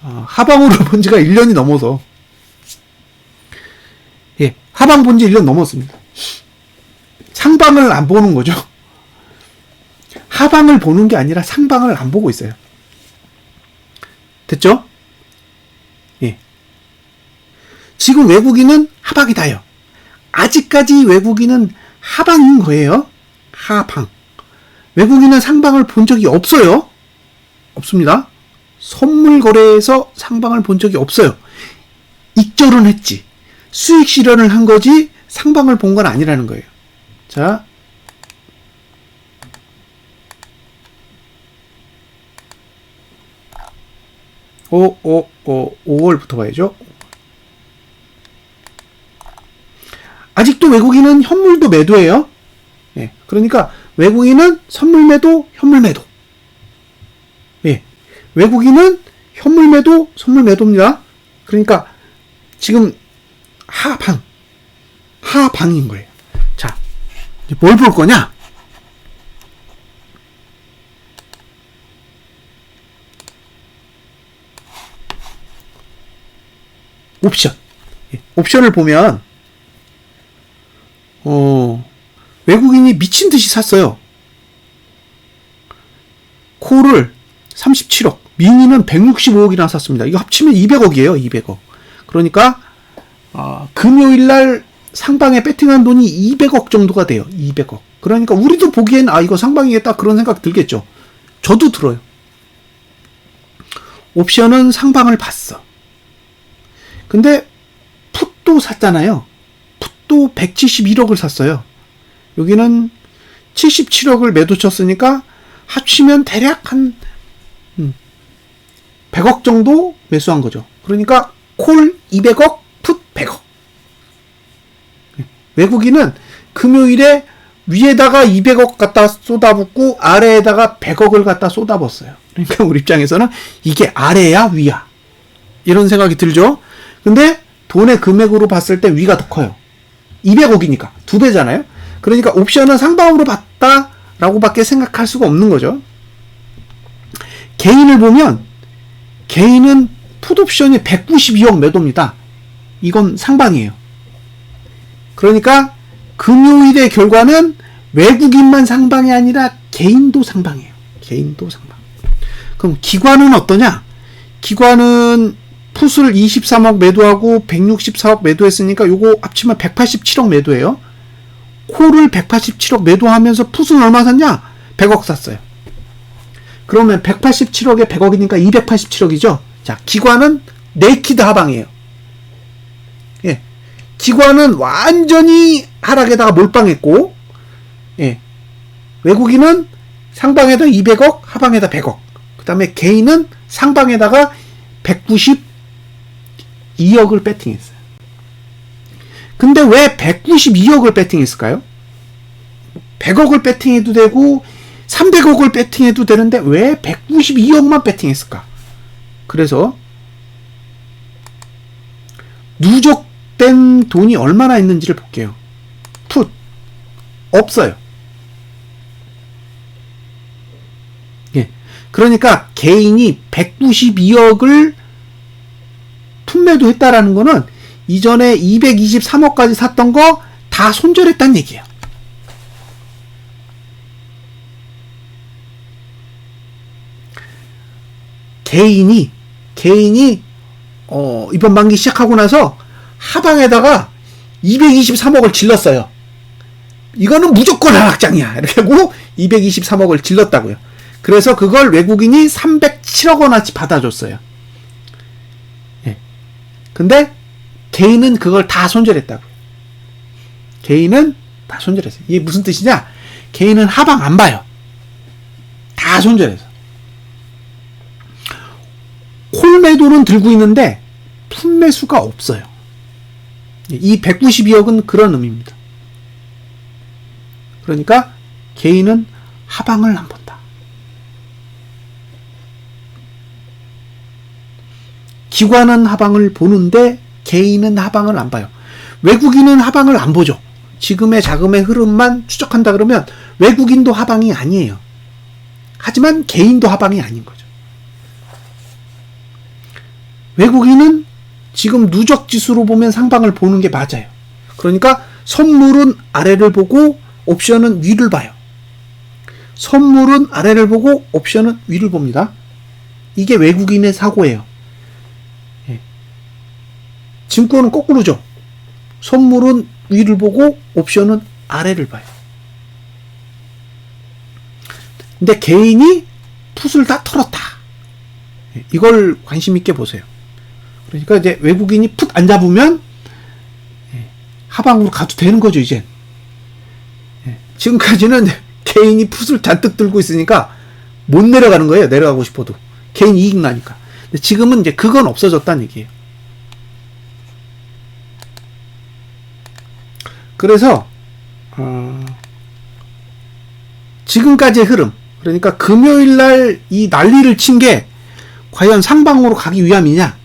하방으로 본 지가 1년이 넘어서. 예, 하방 본 지 1년 넘었습니다. 상방을 안 보는 거죠. 하방을 보는 게 아니라 상방을 안 보고 있어요. 됐죠? 예. 지금 외국인은 하방이다요. 아직까지 외국인은 하방인 거예요. 하방. 외국인은 상방을 본 적이 없어요. 없습니다. 선물 거래에서 상방을 본 적이 없어요. 익절은 했지. 수익 실현을 한 거지 상방을 본 건 아니라는 거예요. 자, 5월부터 봐야죠. 아직도 외국인은 현물도 매도해요. 예, 그러니까 외국인은 선물 매도, 현물 매도. 예, 외국인은 현물 매도, 선물 매도입니다. 그러니까 지금 하방인 거예요. 자, 뭘 볼 거냐? 옵션. 예, 옵션을 보면 외국인이 미친 듯이 샀어요. 콜을 37억, 미니는 165억이나 샀습니다. 이거 합치면 200억이에요. 200억. 그러니까 금요일날 상방에 배팅한 돈이 200억 정도가 돼요. 200억. 그러니까 우리도 보기엔 이거 상방이겠다 그런 생각 들겠죠. 저도 들어요. 옵션은 상방을 봤어. 근데 풋도 샀잖아요. 풋도 171억을 샀어요. 여기는 77억을 매도 쳤으니까 합치면 대략 한 100억 정도 매수한 거죠. 그러니까 콜 200억, 풋 100억. 외국인은 금요일에 위에다가 200억 갖다 쏟아붓고 아래에다가 100억을 갖다 쏟아붓어요. 그러니까 우리 입장에서는 이게 아래야 위야 이런 생각이 들죠. 근데 돈의 금액으로 봤을 때 위가 더 커요. 200억이니까 2배잖아요. 그러니까 옵션은 상방으로 봤다라고 밖에 생각할 수가 없는 거죠. 개인을 보면 개인은 풋옵션이 192억 매도입니다. 이건 상방이에요. 그러니까 금요일의 결과는 외국인만 상방이 아니라 개인도 상방이에요. 개인도 상방. 그럼 기관은 어떠냐? 기관은 풋을 23억 매도하고 164억 매도했으니까 요거 합치면 187억 매도해요. 콜을 187억 매도하면서 풋은 얼마 샀냐? 100억 샀어요. 그러면 187억에 100억이니까 287억이죠. 자, 기관은 네이키드 하방이에요. 예. 기관은 완전히 하락에다가 몰빵했고, 예. 외국인은 상방에다 200억, 하방에다 100억. 그 다음에 개인은 상방에다가 192억을 배팅했어요. 근데 왜 192억을 배팅했을까요? 100억을 배팅해도 되고 300억을 배팅해도 되는데 왜 192억만 배팅했을까? 그래서 누적된 돈이 얼마나 있는지를 볼게요. 풋 없어요. 예. 그러니까 개인이 192억을 풋매도 했다라는 거는 이전에 223억까지 샀던 거 다 손절했다는 얘기예요. 개인이 이번 만기 시작하고 나서 하방에다가 223억을 질렀어요. 이거는 무조건 하락장이야. 이렇게 하고 223억을 질렀다고요. 그래서 그걸 외국인이 307억 원어치 받아줬어요. 예. 근데 개인은 그걸 다 손절했다고요. 개인은 다 손절했어요. 이게 무슨 뜻이냐? 개인은 하방 안 봐요. 다 손절해서. 콜 매도는 들고 있는데 풋 매수가 없어요. 이 192억은 그런 의미입니다. 그러니까 개인은 하방을 안 본다. 기관은 하방을 보는데 개인은 하방을 안 봐요. 외국인은 하방을 안 보죠. 지금의 자금의 흐름만 추적한다 그러면 외국인도 하방이 아니에요. 하지만 개인도 하방이 아닌 거죠. 외국인은 지금 누적 지수로 보면 상방을 보는 게 맞아요. 그러니까 선물은 아래를 보고 옵션은 위를 봐요. 선물은 아래를 보고 옵션은 위를 봅니다. 이게 외국인의 사고예요. 예. 증권은 거꾸로죠. 선물은 위를 보고 옵션은 아래를 봐요. 근데 개인이 풋을 다 털었다. 이걸 관심 있게 보세요. 그러니까 이제 외국인이 풋 안 잡으면 하방으로 가도 되는 거죠, 이제. 지금까지는 개인이 풋을 잔뜩 들고 있으니까 못 내려가는 거예요. 내려가고 싶어도. 개인 이익 나니까. 근데 지금은 이제 그건 없어졌다는 얘기예요. 그래서 지금까지의 흐름, 그러니까 금요일날 이 난리를 친 게 과연 상방으로 가기 위함이냐,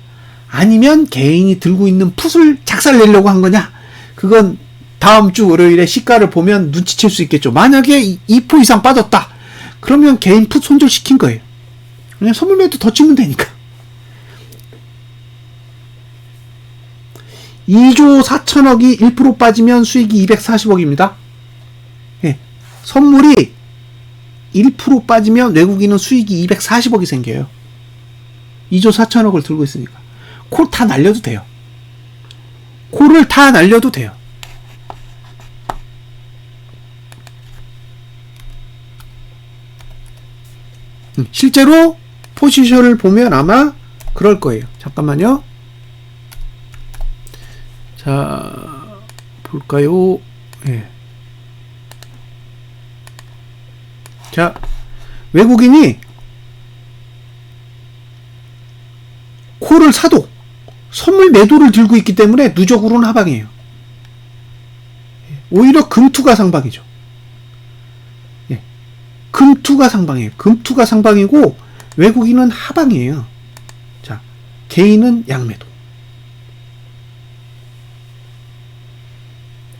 아니면 개인이 들고 있는 풋을 작살내려고 한 거냐, 그건 다음 주 월요일에 시가를 보면 눈치챌 수 있겠죠. 만약에 2% 이상 빠졌다, 그러면 개인 풋 손절시킨 거예요. 그냥 선물 매도 더 치면 되니까. 2조 4천억이 1% 빠지면 수익이 240억입니다. 예. 선물이 1% 빠지면 외국인은 수익이 240억이 생겨요. 2조 4천억을 들고 있으니까. 콜 다 날려도 돼요. 콜을 다 날려도 돼요. 실제로 포지션을 보면 아마 그럴 거예요. 잠깐만요. 자, 볼까요? 예. 자, 외국인이 콜을 사도 선물 매도를 들고 있기 때문에 누적으로는 하방이에요. 오히려 금투가 상방이죠. 예. 금투가 상방이에요. 금투가 상방이고 외국인은 하방이에요. 자, 개인은 양매도.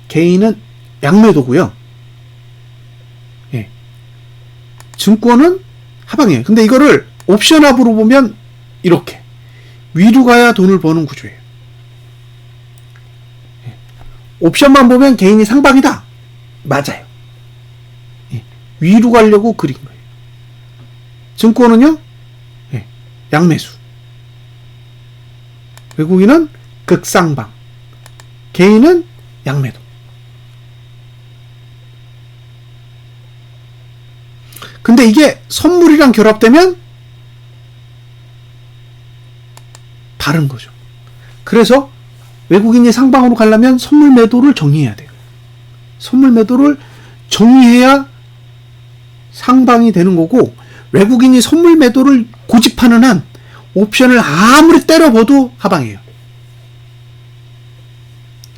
개인은 양매도고요. 예. 증권은 하방이에요. 근데 이거를 옵션합으로 보면 이렇게 위로 가야 돈을 버는 구조예요. 예. 옵션만 보면 개인이 상방이다. 맞아요. 예. 위로 가려고 그린 거예요. 증권은요, 예. 양매수. 외국인은 극상방. 개인은 양매도. 근데 이게 선물이랑 결합되면 다른 거죠. 그래서 외국인이 상방으로 가려면 선물 매도를 정리해야 돼요. 선물 매도를 정리해야 상방이 되는 거고, 외국인이 선물 매도를 고집하는 한 옵션을 아무리 때려봐도 하방이에요.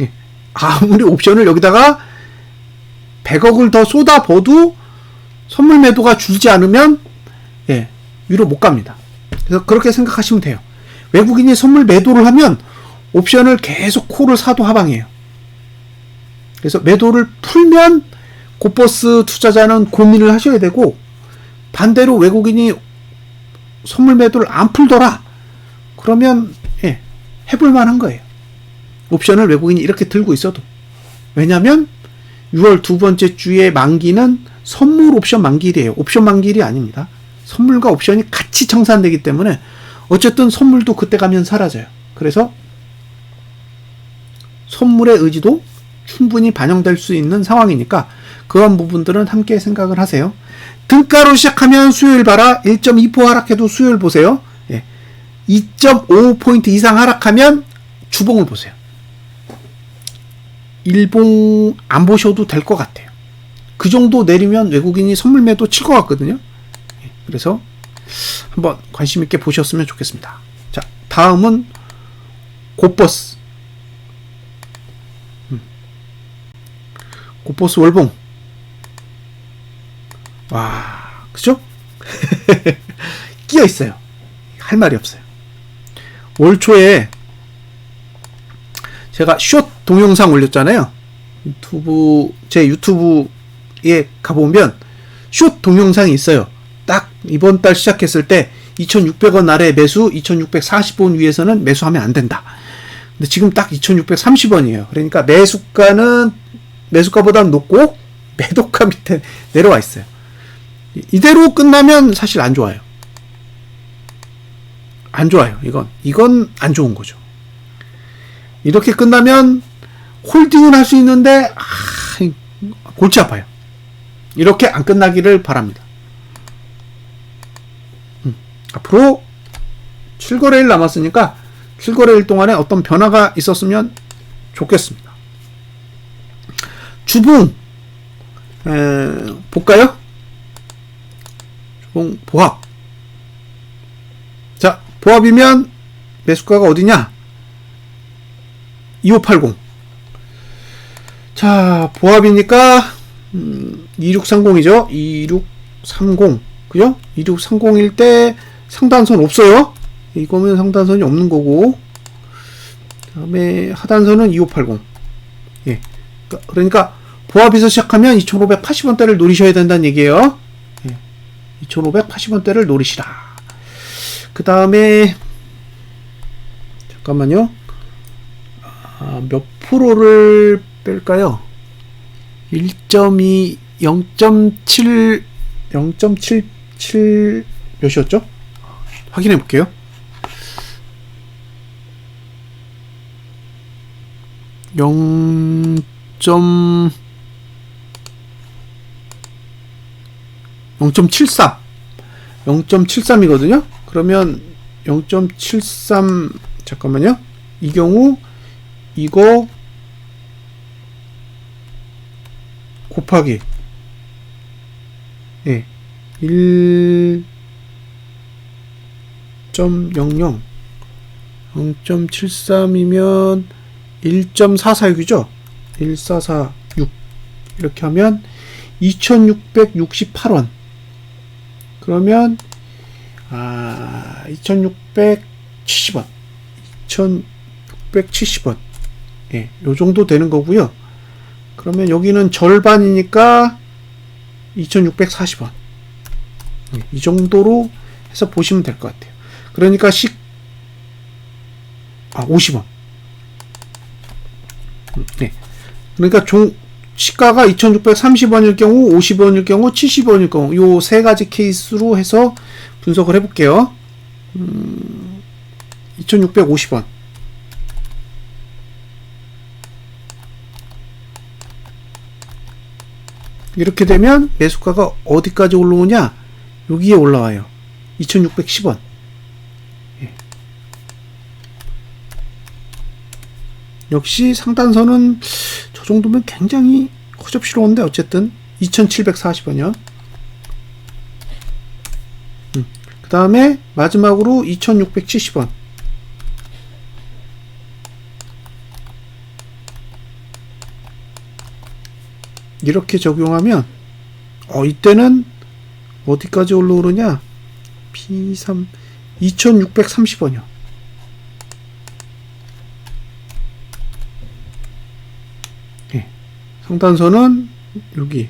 예. 아무리 옵션을 여기다가 100억을 더 쏟아봐도 선물 매도가 줄지 않으면 예, 위로 못 갑니다. 그래서 그렇게 생각하시면 돼요. 외국인이 선물 매도를 하면 옵션을 계속 콜을 사도 하방이에요. 그래서 매도를 풀면 고버스 투자자는 고민을 하셔야 되고, 반대로 외국인이 선물 매도를 안 풀더라, 그러면 예, 해볼 만한 거예요. 옵션을 외국인이 이렇게 들고 있어도. 왜냐하면 6월 두 번째 주의 만기는 선물 옵션 만기일이에요. 옵션 만기일이 아닙니다. 선물과 옵션이 같이 청산되기 때문에 어쨌든 선물도 그때 가면 사라져요. 그래서 선물의 의지도 충분히 반영될 수 있는 상황이니까 그런 부분들은 함께 생각을 하세요. 등가로 시작하면 수요일 봐라. 1.2% 하락해도 수요일 보세요. 예. 2.5포인트 이상 하락하면 주봉을 보세요. 일봉 안 보셔도 될 것 같아요. 그 정도 내리면 외국인이 선물 매도 칠 것 같거든요. 그래서 한번 관심 있게 보셨으면 좋겠습니다. 자, 다음은 고버스. 고버스 월봉. 와, 그죠? 끼어 있어요. 할 말이 없어요. 올 초에 제가 숏 동영상 올렸잖아요. 제 유튜브에 가보면 숏 동영상이 있어요. 딱 이번 달 시작했을 때 2,600원 아래 매수, 2,640원 위에서는 매수하면 안 된다. 근데 지금 딱 2,630원이에요. 그러니까 매수가보다는 높고 매도가 밑에 내려와 있어요. 이대로 끝나면 사실 안 좋아요. 안 좋아요. 이건 안 좋은 거죠. 이렇게 끝나면 홀딩은 할 수 있는데 골치 아파요. 이렇게 안 끝나기를 바랍니다. 앞으로 7거래일 남았으니까 7거래일 동안에 어떤 변화가 있었으면 좋겠습니다. 주봉 볼까요? 주봉 보합. 자, 보합이면 매수가가 어디냐? 2580. 자, 보합이니까 2630이죠. 2630. 그죠? 2630일 때 상단선 없어요. 이거면 상단선이 없는 거고, 다음에 하단선은 2580. 예. 그러니까 보합에서 시작하면 2580원대를 노리셔야 된다는 얘기예요. 예. 2580원대를 노리시라. 그 다음에 잠깐만요. 몇 프로를 뺄까요? 1.2, 0.7, 0.77 몇이었죠? 확인해 볼게요. 0.73 0.73이거든요. 그러면 0.73 잠깐만요. 이 경우 이거 곱하기 1.00 0.73이면 1.446이죠. 1446 이렇게 하면 2668원. 그러면 2670원. 2670원. 예, 요 정도 되는 거고요. 그러면 여기는 절반이니까 2640원. 예, 이 정도로 해서 보시면 될 것 같아요. 그러니까 50원. 네. 그러니까 시가가 2630원일 경우, 50원일 경우, 70원일 경우, 요 세 가지 케이스로 해서 분석을 해볼게요. 2650원. 이렇게 되면 매수가가 어디까지 올라오냐? 여기에 올라와요. 2610원. 예. 역시 상단선은 저 정도면 굉장히 허접스러운데 어쨌든 2740원이요. 그 다음에 마지막으로 2670원. 이렇게 적용하면 이때는 어디까지 올라오느냐? P3 2630원이요. 예. 상단선은 여기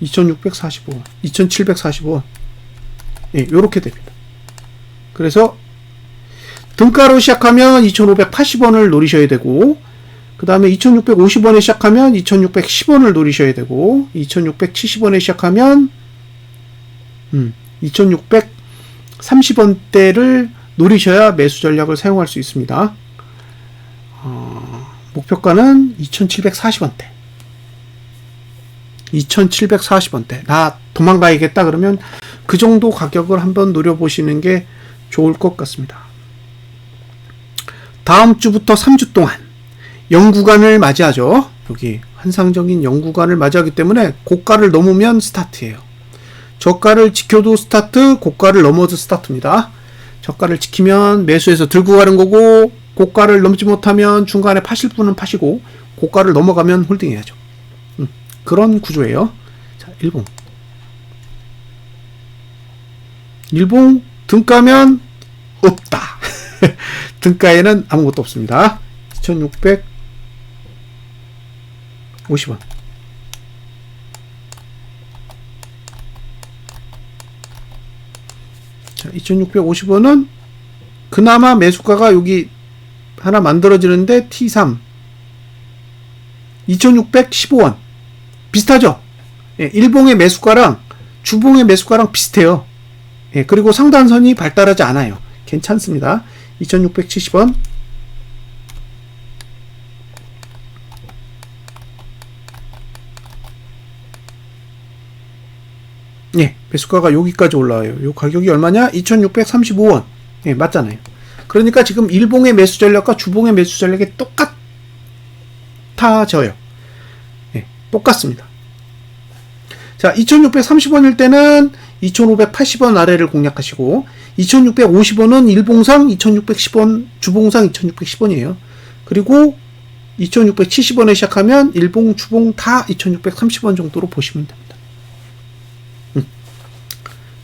2645원, 2745원. 예, 요렇게 됩니다. 그래서 등가로 시작하면 2580원을 노리셔야 되고, 그 다음에 2650원에 시작하면 2610원을 노리셔야 되고, 2670원에 시작하면 2630원대를 노리셔야 매수 전략을 사용할 수 있습니다. 목표가는 2740원대. 2740원대. 나 도망가야겠다 그러면 그 정도 가격을 한번 노려보시는 게 좋을 것 같습니다. 다음 주부터 3주 동안 영구간을 맞이하죠. 여기 환상적인 영구간을 맞이하기 때문에 고가를 넘으면 스타트예요. 저가를 지켜도 스타트, 고가를 넘어도 스타트입니다. 저가를 지키면 매수해서 들고 가는 거고, 고가를 넘지 못하면 중간에 파실 분은 파시고, 고가를 넘어가면 홀딩해야죠. 그런 구조예요. 자, 일봉. 일봉 등가면 없다. 등가에는 아무것도 없습니다. 2650원. 자, 2650원은 그나마 매수가가 여기 하나 만들어지는데 T3 2615원 비슷하죠? 예, 일봉의 매수가랑 주봉의 매수가랑 비슷해요. 예, 그리고 상단선이 발달하지 않아요. 괜찮습니다. 2670원. 예, 매수가가 여기까지 올라와요. 요 가격이 얼마냐? 2635원. 예, 맞잖아요. 그러니까 지금 일봉의 매수 전략과 주봉의 매수 전략이 똑같아져요. 예, 똑같습니다. 자, 2630원일 때는 2580원 아래를 공략하시고 2650원은 일봉상 2610원, 주봉상 2610원이에요. 그리고 2670원에 시작하면 일봉, 주봉 다 2630원 정도로 보시면 됩니다.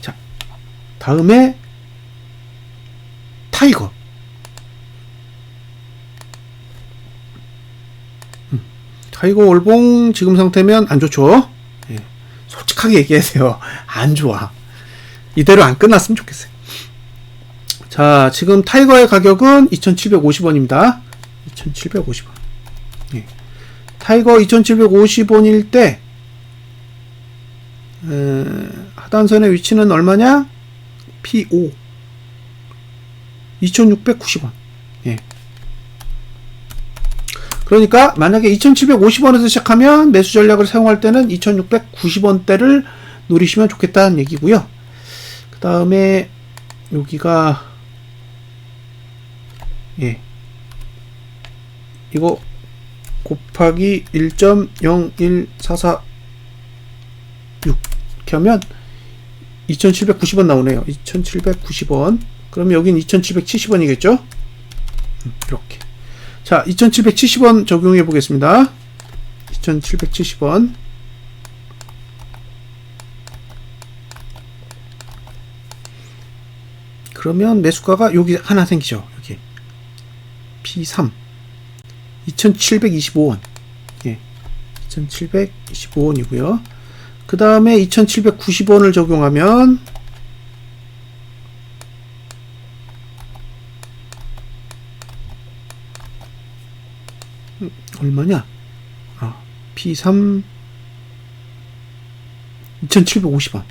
자, 다음에 타이거. 타이거 월봉 지금 상태면 안 좋죠? 예, 솔직하게 얘기하세요. 안 좋아. 이대로 안 끝났으면 좋겠어요. 자, 지금 타이거의 가격은 2750원입니다. 2750원. 예. 타이거 2750원일 때 하단선의 위치는 얼마냐? P5 2690원. 예. 그러니까 만약에 2750원에서 시작하면 매수 전략을 사용할 때는 2690원대를 노리시면 좋겠다는 얘기고요. 그 다음에 여기가 예, 이거 곱하기 1.01446 이렇게 하면 2790원 나오네요. 2790원. 그러면 여긴 2770원이겠죠? 이렇게. 자, 2770원 적용해 보겠습니다. 2770원. 그러면 매수가가 여기 하나 생기죠. 여기. P3. 2725원. 예. 2725원이고요. 그 다음에 2790원을 적용하면 얼마냐? P3 2750원.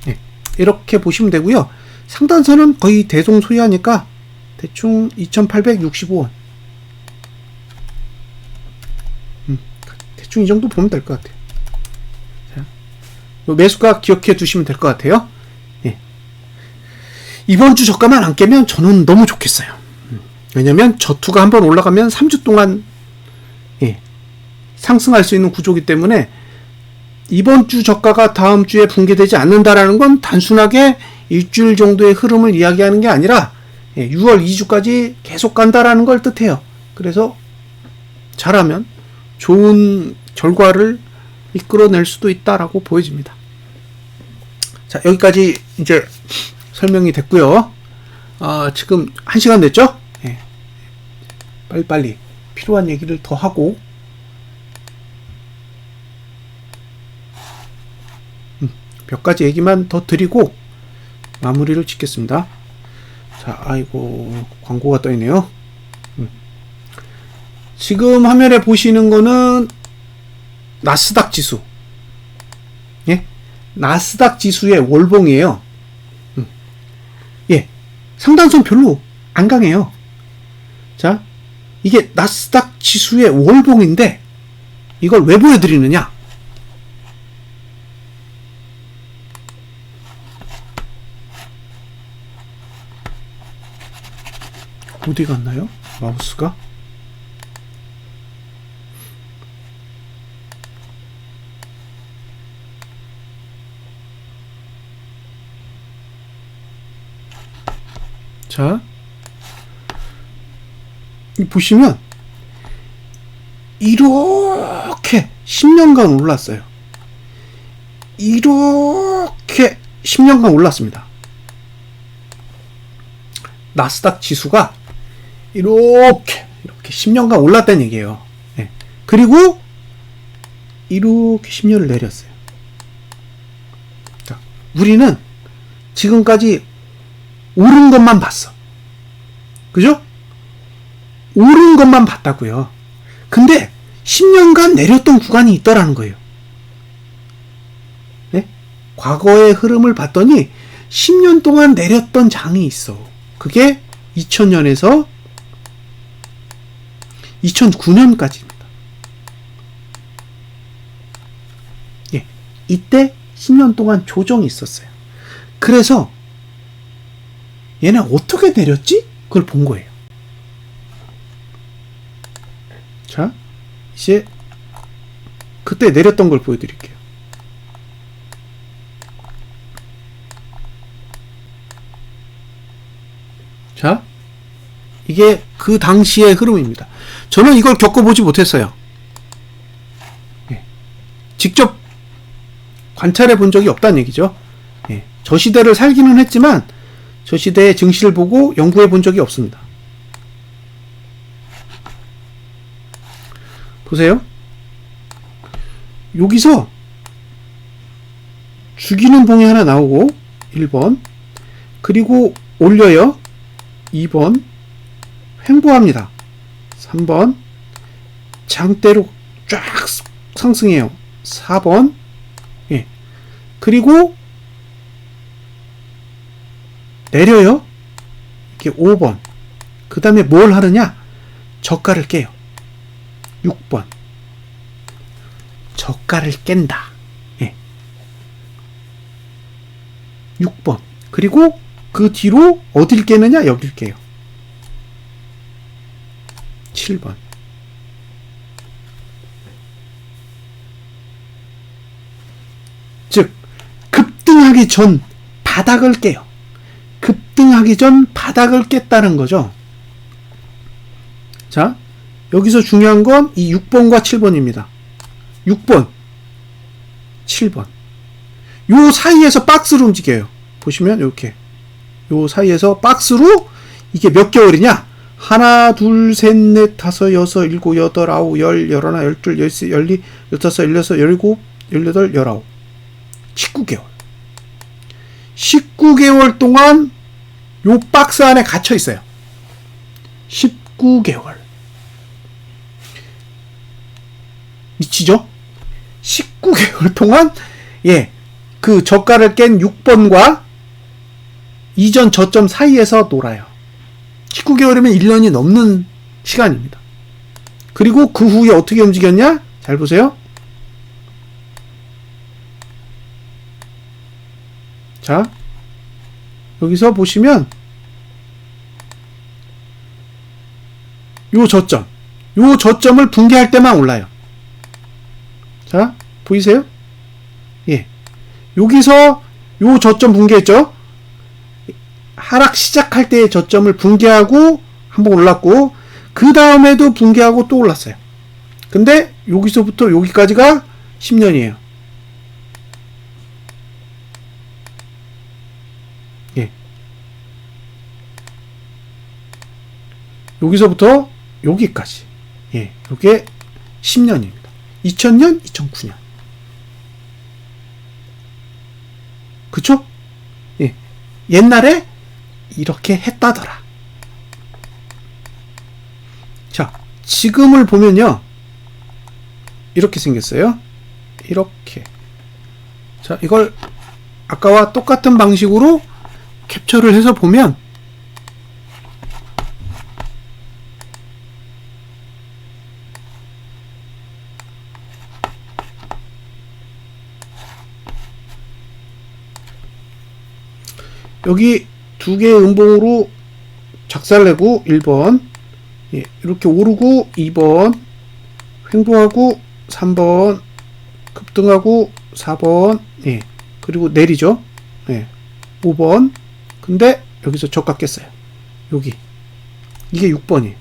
네, 이렇게 보시면 되고요. 상단선은 거의 대동소이하니까 대충 2865원. 대충 이 정도 보면 될 것 같아요. 자, 매수가 기억해 두시면 될 것 같아요. 예. 이번 주 저가만 안 깨면 저는 너무 좋겠어요. 왜냐면 저투가 한번 올라가면 3주 동안 예, 상승할 수 있는 구조이기 때문에 이번 주 저가가 다음 주에 붕괴되지 않는다라는 건 단순하게 일주일 정도의 흐름을 이야기하는 게 아니라 6월 2주까지 계속 간다라는 걸 뜻해요. 그래서 잘하면 좋은 결과를 이끌어낼 수도 있다라고 보여집니다. 자, 여기까지 이제 설명이 됐고요. 지금 1시간 됐죠? 예. 빨리빨리 필요한 얘기를 더 하고 몇 가지 얘기만 더 드리고 마무리를 짓겠습니다. 자, 아이고 광고가 떠있네요. 지금 화면에 보시는 거는 나스닥 지수. 예? 나스닥 지수의 월봉이에요. 예. 상단선 별로 안 강해요. 자, 이게 나스닥 지수의 월봉인데 이걸 왜 보여드리느냐? 어디 갔나요? 마우스가? 자, 보시면 이렇게 10년간 올랐어요. 이렇게 10년간 올랐습니다. 나스닥 지수가 이렇게 10년간 올랐다는 얘기예요. 네. 그리고 이렇게 10년을 내렸어요. 자, 우리는 지금까지 오른 것만 봤어. 그죠? 오른 것만 봤다고요. 근데 10년간 내렸던 구간이 있더라는 거예요. 네? 과거의 흐름을 봤더니 10년 동안 내렸던 장이 있어. 그게 2000년에서 2009년까지입니다. 예, 이때 10년 동안 조정이 있었어요. 그래서 얘네 어떻게 내렸지? 그걸 본 거예요. 자, 이제 그때 내렸던 걸 보여드릴게요. 자, 이게 그 당시의 흐름입니다. 저는 이걸 겪어보지 못했어요. 예. 직접 관찰해 본 적이 없다는 얘기죠. 예. 저 시대를 살기는 했지만 저 시대의 증시를 보고 연구해 본 적이 없습니다. 보세요. 여기서 죽이는 봉이 하나 나오고 1번, 그리고 올려요 2번, 횡보합니다 3번, 장대로 쫙 상승해요 4번, 예. 그리고 내려요 이게 5번, 그 다음에 뭘 하느냐, 저가를 깨요 6번, 저가를 깬다. 예. 6번. 그리고 그 뒤로 어딜 깨느냐, 여길 깨요 7번. 즉 급등하기 전 바닥을 깨요. 급등하기 전 바닥을 깼다는 거죠. 자, 여기서 중요한 건 이 6번과 7번입니다. 6번, 7번. 요 사이에서 박스로 움직여요. 보시면 이렇게 요 사이에서 박스로 이게 몇 개월이냐? 하나, 둘, 셋, 넷, 다섯, 여섯, 일곱, 여덟, 아홉, 열, 열하나, 열둘, 열세, 열이, 열다섯, 열여섯, 열일곱, 열여덟, 열아홉. 19개월. 19개월 동안 요 박스 안에 갇혀 있어요. 19개월. 미치죠? 19개월 동안, 예, 그 저가를 깬 6번과 이전 저점 사이에서 놀아요. 19개월이면 1년이 넘는 시간입니다. 그리고 그 후에 어떻게 움직였냐? 잘 보세요. 자, 여기서 보시면 요 저점을 붕괴할 때만 올라요. 자, 보이세요? 예. 여기서 요 저점 붕괴했죠? 하락 시작할 때의 저점을 붕괴하고 한번 올랐고, 그 다음에도 붕괴하고 또 올랐어요. 근데 여기서부터 여기까지가 10년이에요. 예. 여기서부터 여기까지. 예. 요게 10년입니다. 2000년, 2009년. 그쵸? 예. 옛날에 이렇게 했다더라. 자, 지금을 보면요. 이렇게 생겼어요. 이렇게. 자, 이걸 아까와 똑같은 방식으로 캡처를 해서 보면 여기 두 개의 음봉으로 작살내고 1번, 예, 이렇게 오르고 2번, 횡보하고 3번, 급등하고 4번, 예, 그리고 내리죠. 예, 5번. 근데 여기서 저가 깼어요. 여기. 이게 6번이에요.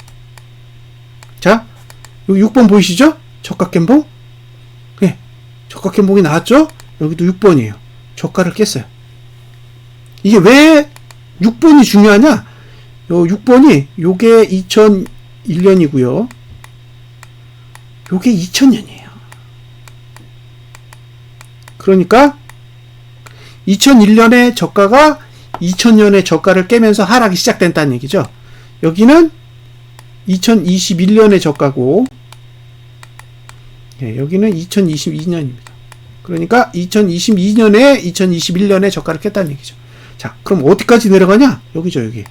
자, 여기 6번 보이시죠? 저가 깬 봉? 예, 저가 깬 봉이 나왔죠? 여기도 6번이에요. 저가를 깼어요. 이게 왜 6번이 중요하냐? 요 6번이 요게 2001년이고요. 요게 2000년이에요. 그러니까 2001년에 저가가 2000년에 저가를 깨면서 하락이 시작된다는 얘기죠. 여기는 2021년에 저가고, 예, 여기는 2022년입니다. 그러니까 2022년에 2021년에 저가를 깼다는 얘기죠. 자, 그럼 어디까지 내려가냐? 여기죠, 여기.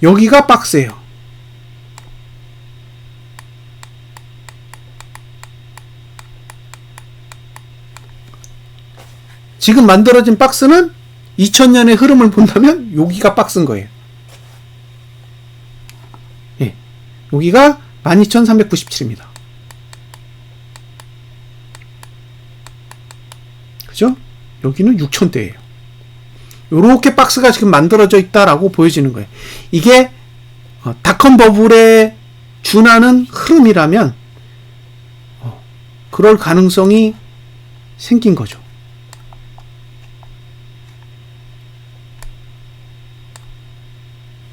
여기가 박스예요. 지금 만들어진 박스는 2000년의 흐름을 본다면 여기가 박스인 거예요. 예. 여기가 12397입니다. 그죠? 여기는 6000대예요. 요렇게 박스가 지금 만들어져 있다라고 보여지는 거예요. 이게 닷컴 버블에 준하는 흐름이라면 그럴 가능성이 생긴 거죠.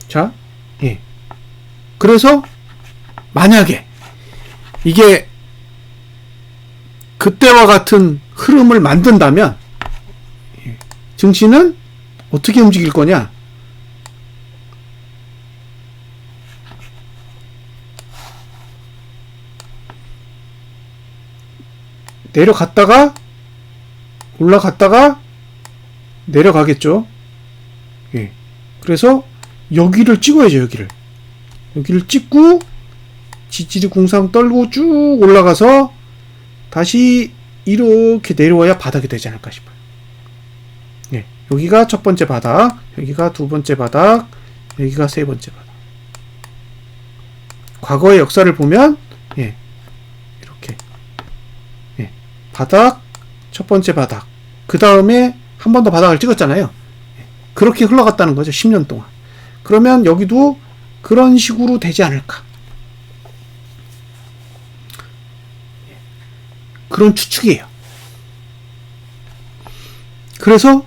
자, 예. 그래서 만약에 이게 그때와 같은 흐름을 만든다면 증시는 어떻게 움직일 거냐? 내려갔다가 올라갔다가 내려가겠죠. 예. 그래서 여기를 찍어야죠. 여기를 찍고 지지리 궁상 떨고 쭉 올라가서 다시 이렇게 내려와야 바닥이 되지 않을까 싶어요. 예. 여기가 첫 번째 바닥, 여기가 두 번째 바닥, 여기가 세 번째 바닥. 과거의 역사를 보면 예. 이렇게 예. 바닥, 첫 번째 바닥, 그 다음에 한 번 더 바닥을 찍었잖아요. 예. 그렇게 흘러갔다는 거죠. 10년 동안. 그러면 여기도 그런 식으로 되지 않을까. 그런 추측이에요. 그래서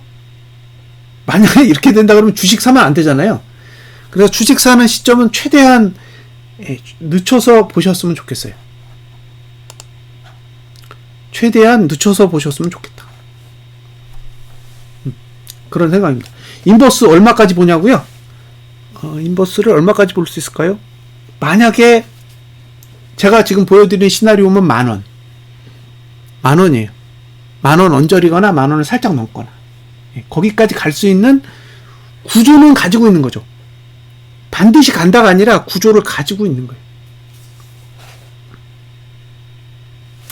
만약에 이렇게 된다 그러면 주식 사면 안 되잖아요. 그래서 주식 사는 시점은 최대한 늦춰서 보셨으면 좋겠어요. 최대한 늦춰서 보셨으면 좋겠다. 그런 생각입니다. 인버스 얼마까지 보냐고요? 인버스를 얼마까지 볼 수 있을까요? 만약에 제가 지금 보여드린 시나리오면 10,000원. 10,000원이에요. 10,000원 언저리거나 10,000원을 살짝 넘거나. 거기까지 갈 수 있는 구조는 가지고 있는 거죠. 반드시 간다가 아니라 구조를 가지고 있는 거예요.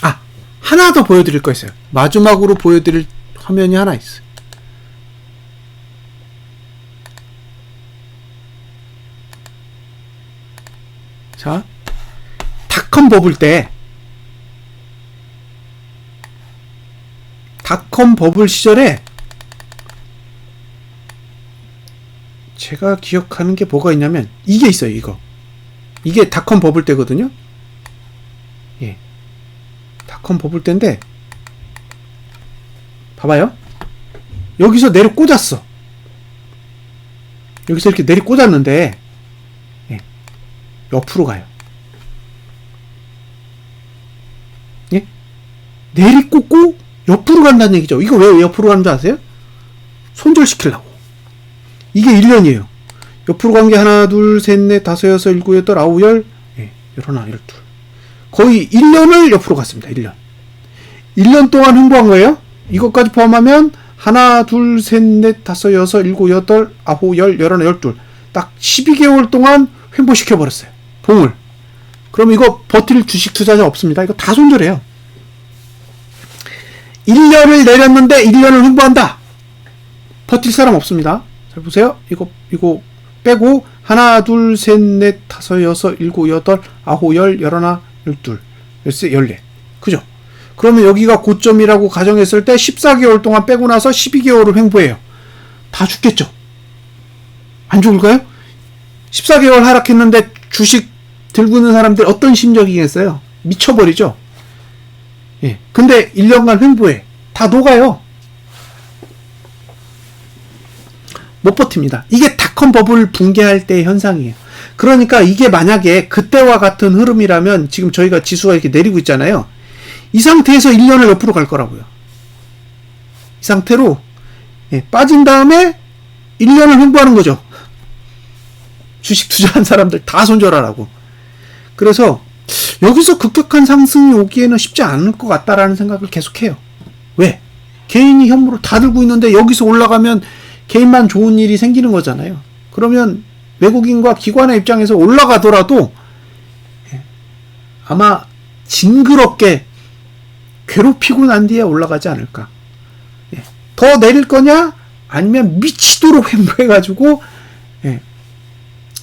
아, 하나 더 보여드릴 거 있어요. 마지막으로 보여드릴 화면이 하나 있어요. 자, 닷컴 버블 때, 닷컴 버블 시절에 제가 기억하는 게 뭐가 있냐면 이게 있어요. 이게 닷컴 버블 때거든요. 예, 닷컴 버블 때인데 봐봐요. 여기서 내려 꽂았어. 여기서 이렇게 내리 꽂았는데 예, 옆으로 가요. 예? 내리 꽂고 옆으로 간다는 얘기죠. 이거 왜 옆으로 가는 줄 아세요? 손절시키려고. 이게 1년이에요. 옆으로 간 게 하나, 둘, 셋, 넷, 다섯, 여섯, 일곱, 여덟, 아홉, 열, 예, 열하나, 열둘. 거의 1년을 옆으로 갔습니다. 1년. 1년 동안 횡보한 거예요. 이것까지 포함하면 하나, 둘, 셋, 넷, 다섯, 여섯, 일곱, 여덟, 아홉, 열, 열하나, 열둘. 딱 12개월 동안 횡보시켜버렸어요. 봉을. 그럼 이거 버틸 주식 투자자 없습니다. 이거 다 손절해요. 1년을 내렸는데 1년을 횡보한다. 버틸 사람 없습니다. 잘 보세요. 이거 빼고 하나, 둘, 셋, 넷, 다섯, 여섯, 일곱, 여덟, 아홉, 열, 열하나, 열둘, 열세, 열넷. 그죠? 그러면 여기가 고점이라고 가정했을 때 14개월 동안 빼고 나서 12개월을 횡보해요. 다 죽겠죠? 안 죽을까요? 14개월 하락했는데 주식 들고 있는 사람들 어떤 심정이겠어요? 미쳐버리죠? 예. 근데 1년간 횡보해. 다 녹아요. 못 버팁니다. 이게 닷컴 버블 붕괴할 때의 현상이에요. 그러니까 이게 만약에 그때와 같은 흐름이라면 지금 저희가 지수가 이렇게 내리고 있잖아요. 이 상태에서 1년을 옆으로 갈 거라고요. 이 상태로 예, 빠진 다음에 1년을 횡보하는 거죠. 주식 투자한 사람들 다 손절하라고. 그래서 여기서 급격한 상승이 오기에는 쉽지 않을 것 같다라는 생각을 계속해요. 왜? 개인이 현물을 다 들고 있는데 여기서 올라가면 개인만 좋은 일이 생기는 거잖아요. 그러면 외국인과 기관의 입장에서 올라가더라도 아마 징그럽게 괴롭히고 난 뒤에 올라가지 않을까. 더 내릴 거냐 아니면 미치도록 횡보해가지고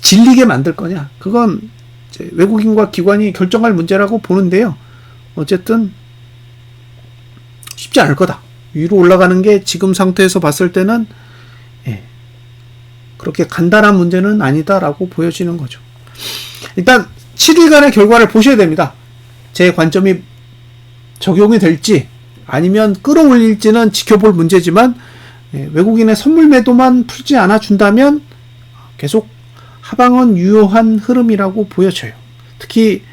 질리게 만들 거냐. 그건 이제 외국인과 기관이 결정할 문제라고 보는데요. 어쨌든 쉽지 않을 거다. 위로 올라가는 게 지금 상태에서 봤을 때는 그렇게 간단한 문제는 아니다라고 보여지는 거죠. 일단 7일간의 결과를 보셔야 됩니다. 제 관점이 적용이 될지 아니면 끌어올릴지는 지켜볼 문제지만 외국인의 선물 매도만 풀지 않아 준다면 계속 하방은 유효한 흐름이라고 보여져요. 특히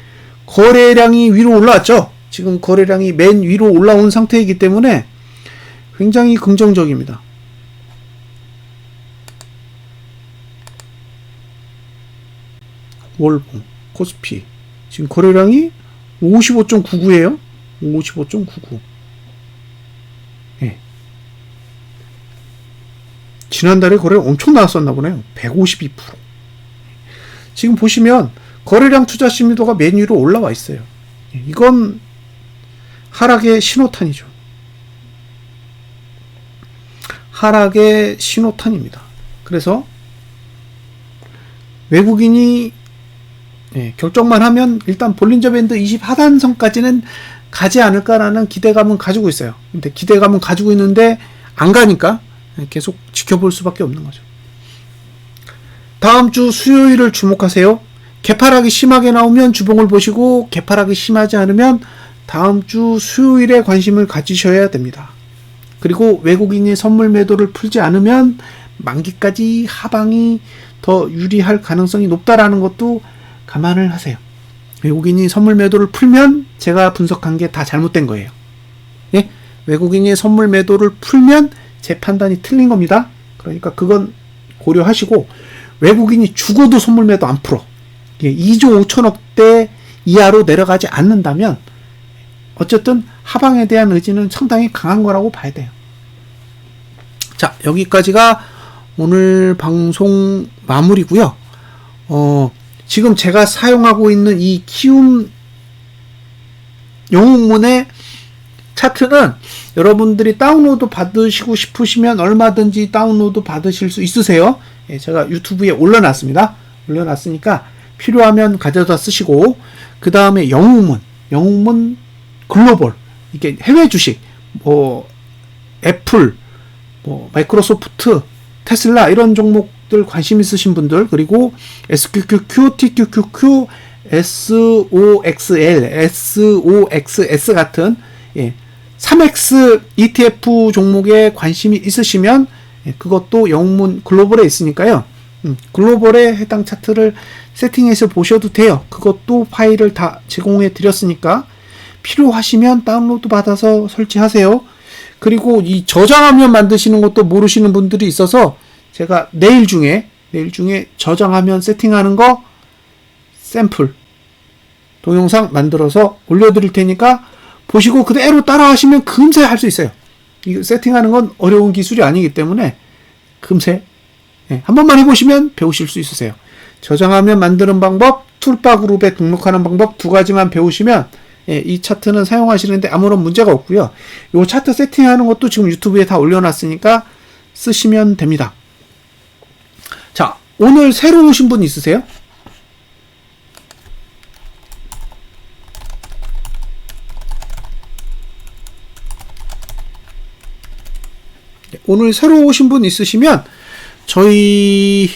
거래량이 위로 올라왔죠. 지금 거래량이 맨 위로 올라온 상태이기 때문에 굉장히 긍정적입니다. 월봉, 코스피 지금 거래량이 55.99예요. 55.99. 지난달에 거래가 엄청 나왔었나 보네요. 152%. 지금 보시면 거래량 투자 심리도가 맨 위로 올라와 있어요. 이건 하락의 신호탄이죠. 하락의 신호탄입니다. 그래서 외국인이 결정만 하면 일단 볼린저 밴드 20 하단선까지는 가지 않을까라는 기대감은 가지고 있어요. 근데 기대감은 가지고 있는데 안 가니까 계속 지켜볼 수밖에 없는 거죠. 다음 주 수요일을 주목하세요. 개파락이 심하게 나오면 주봉을 보시고 개파락이 심하지 않으면 다음 주 수요일에 관심을 가지셔야 됩니다. 그리고 외국인이 선물 매도를 풀지 않으면 만기까지 하방이 더 유리할 가능성이 높다라는 것도 감안을 하세요. 외국인이 선물 매도를 풀면 제가 분석한 게 다 잘못된 거예요. 예? 외국인이 선물 매도를 풀면 제 판단이 틀린 겁니다. 그러니까 그건 고려하시고 외국인이 죽어도 선물 매도 안 풀어. 2조 5천억대 이하로 내려가지 않는다면 어쨌든 하방에 대한 의지는 상당히 강한 거라고 봐야 돼요. 자, 여기까지가 오늘 방송 마무리고요. 지금 제가 사용하고 있는 이 키움 영웅문의 차트는 여러분들이 다운로드 받으시고 싶으시면 얼마든지 다운로드 받으실 수 있으세요. 제가 유튜브에 올려놨습니다. 올려놨으니까 필요하면 가져다 쓰시고, 그 다음에 영웅문 글로벌, 이게 해외 주식, 애플, 마이크로소프트, 테슬라 이런 종목들 관심 있으신 분들, 그리고 SQQQ, TQQQ, SOXL, SOXS 같은 3X ETF 종목에 관심이 있으시면 그것도 영웅문 글로벌에 있으니까요. 글로벌에 해당 차트를 세팅해서 보셔도 돼요. 그것도 파일을 다 제공해 드렸으니까 필요하시면 다운로드 받아서 설치하세요. 그리고 이 저장화면 만드시는 것도 모르시는 분들이 있어서 제가 내일 중에 저장화면 세팅하는 거 샘플 동영상 만들어서 올려드릴 테니까 보시고 그대로 따라 하시면 금세 할 수 있어요. 이거 세팅하는 건 어려운 기술이 아니기 때문에 금세 한 번만 해보시면 배우실 수 있으세요. 저장화면 만드는 방법, 툴바 그룹에 등록하는 방법 두 가지만 배우시면 이 차트는 사용하시는데 아무런 문제가 없고요. 이 차트 세팅하는 것도 지금 유튜브에 다 올려놨으니까 쓰시면 됩니다. 자, 오늘 새로 오신 분 있으세요? 오늘 새로 오신 분 있으시면 저희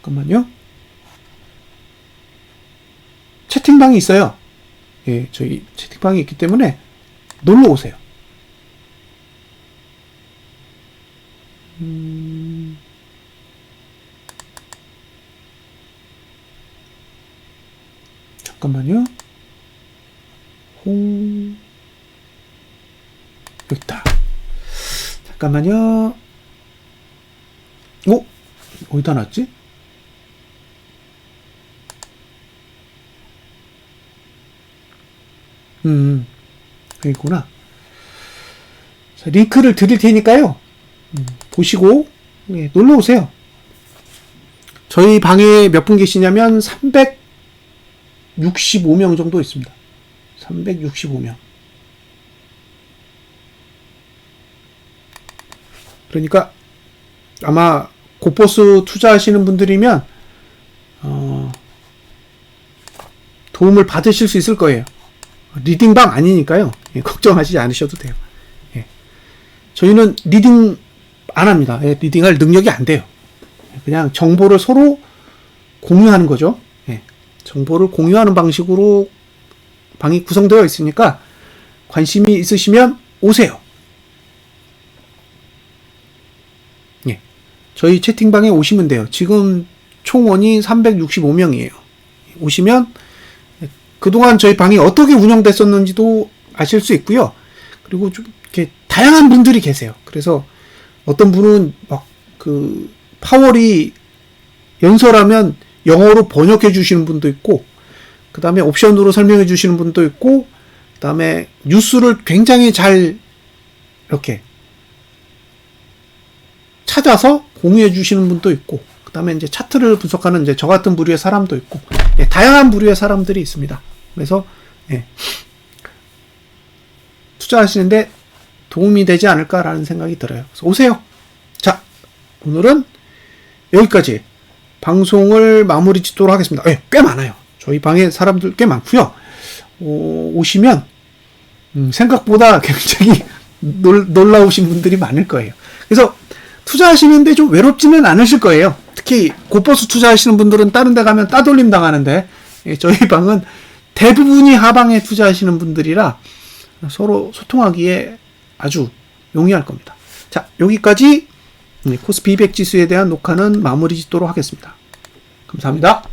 잠깐만요. 채팅방이 있어요. 저희 채팅방이 있기 때문에 놀러 오세요. 잠깐만요. 여기 있다. 잠깐만요. 어디다 놨지? 여기 있구나. 자, 링크를 드릴 테니까요. 보시고 놀러 오세요. 저희 방에 몇 분 계시냐면 365명 정도 있습니다. 365명. 그러니까 아마 고포스 투자하시는 분들이면 도움을 받으실 수 있을 거예요. 리딩방 아니니까요. 예, 걱정하시지 않으셔도 돼요. 예. 저희는 리딩 안 합니다. 예, 리딩할 능력이 안 돼요. 그냥 정보를 서로 공유하는 거죠. 예. 정보를 공유하는 방식으로 방이 구성되어 있으니까 관심이 있으시면 오세요. 예. 저희 채팅방에 오시면 돼요. 지금 총원이 365명이에요. 오시면 그동안 저희 방이 어떻게 운영됐었는지도 아실 수 있고요. 그리고 좀 이렇게 다양한 분들이 계세요. 그래서 어떤 분은 막 그 파월이 연설하면 영어로 번역해 주시는 분도 있고, 그 다음에 옵션으로 설명해 주시는 분도 있고, 그 다음에 뉴스를 굉장히 잘 이렇게 찾아서 공유해 주시는 분도 있고, 그 다음에 이제 차트를 분석하는 이제 저 같은 부류의 사람도 있고, 예, 다양한 부류의 사람들이 있습니다. 그래서 예, 투자하시는데 도움이 되지 않을까라는 생각이 들어요. 그래서 오세요. 자, 오늘은 여기까지 방송을 마무리 짓도록 하겠습니다. 예, 꽤 많아요. 저희 방에 사람들 꽤 많고요. 오시면 생각보다 굉장히 놀라우신 분들이 많을 거예요. 그래서 투자하시는데 좀 외롭지는 않으실 거예요. 특히 고버스 투자하시는 분들은 다른 데 가면 따돌림 당하는데, 예, 저희 방은 대부분이 하방에 투자하시는 분들이라 서로 소통하기에 아주 용이할 겁니다. 자, 여기까지 코스피 200 지수에 대한 녹화는 마무리 짓도록 하겠습니다. 감사합니다.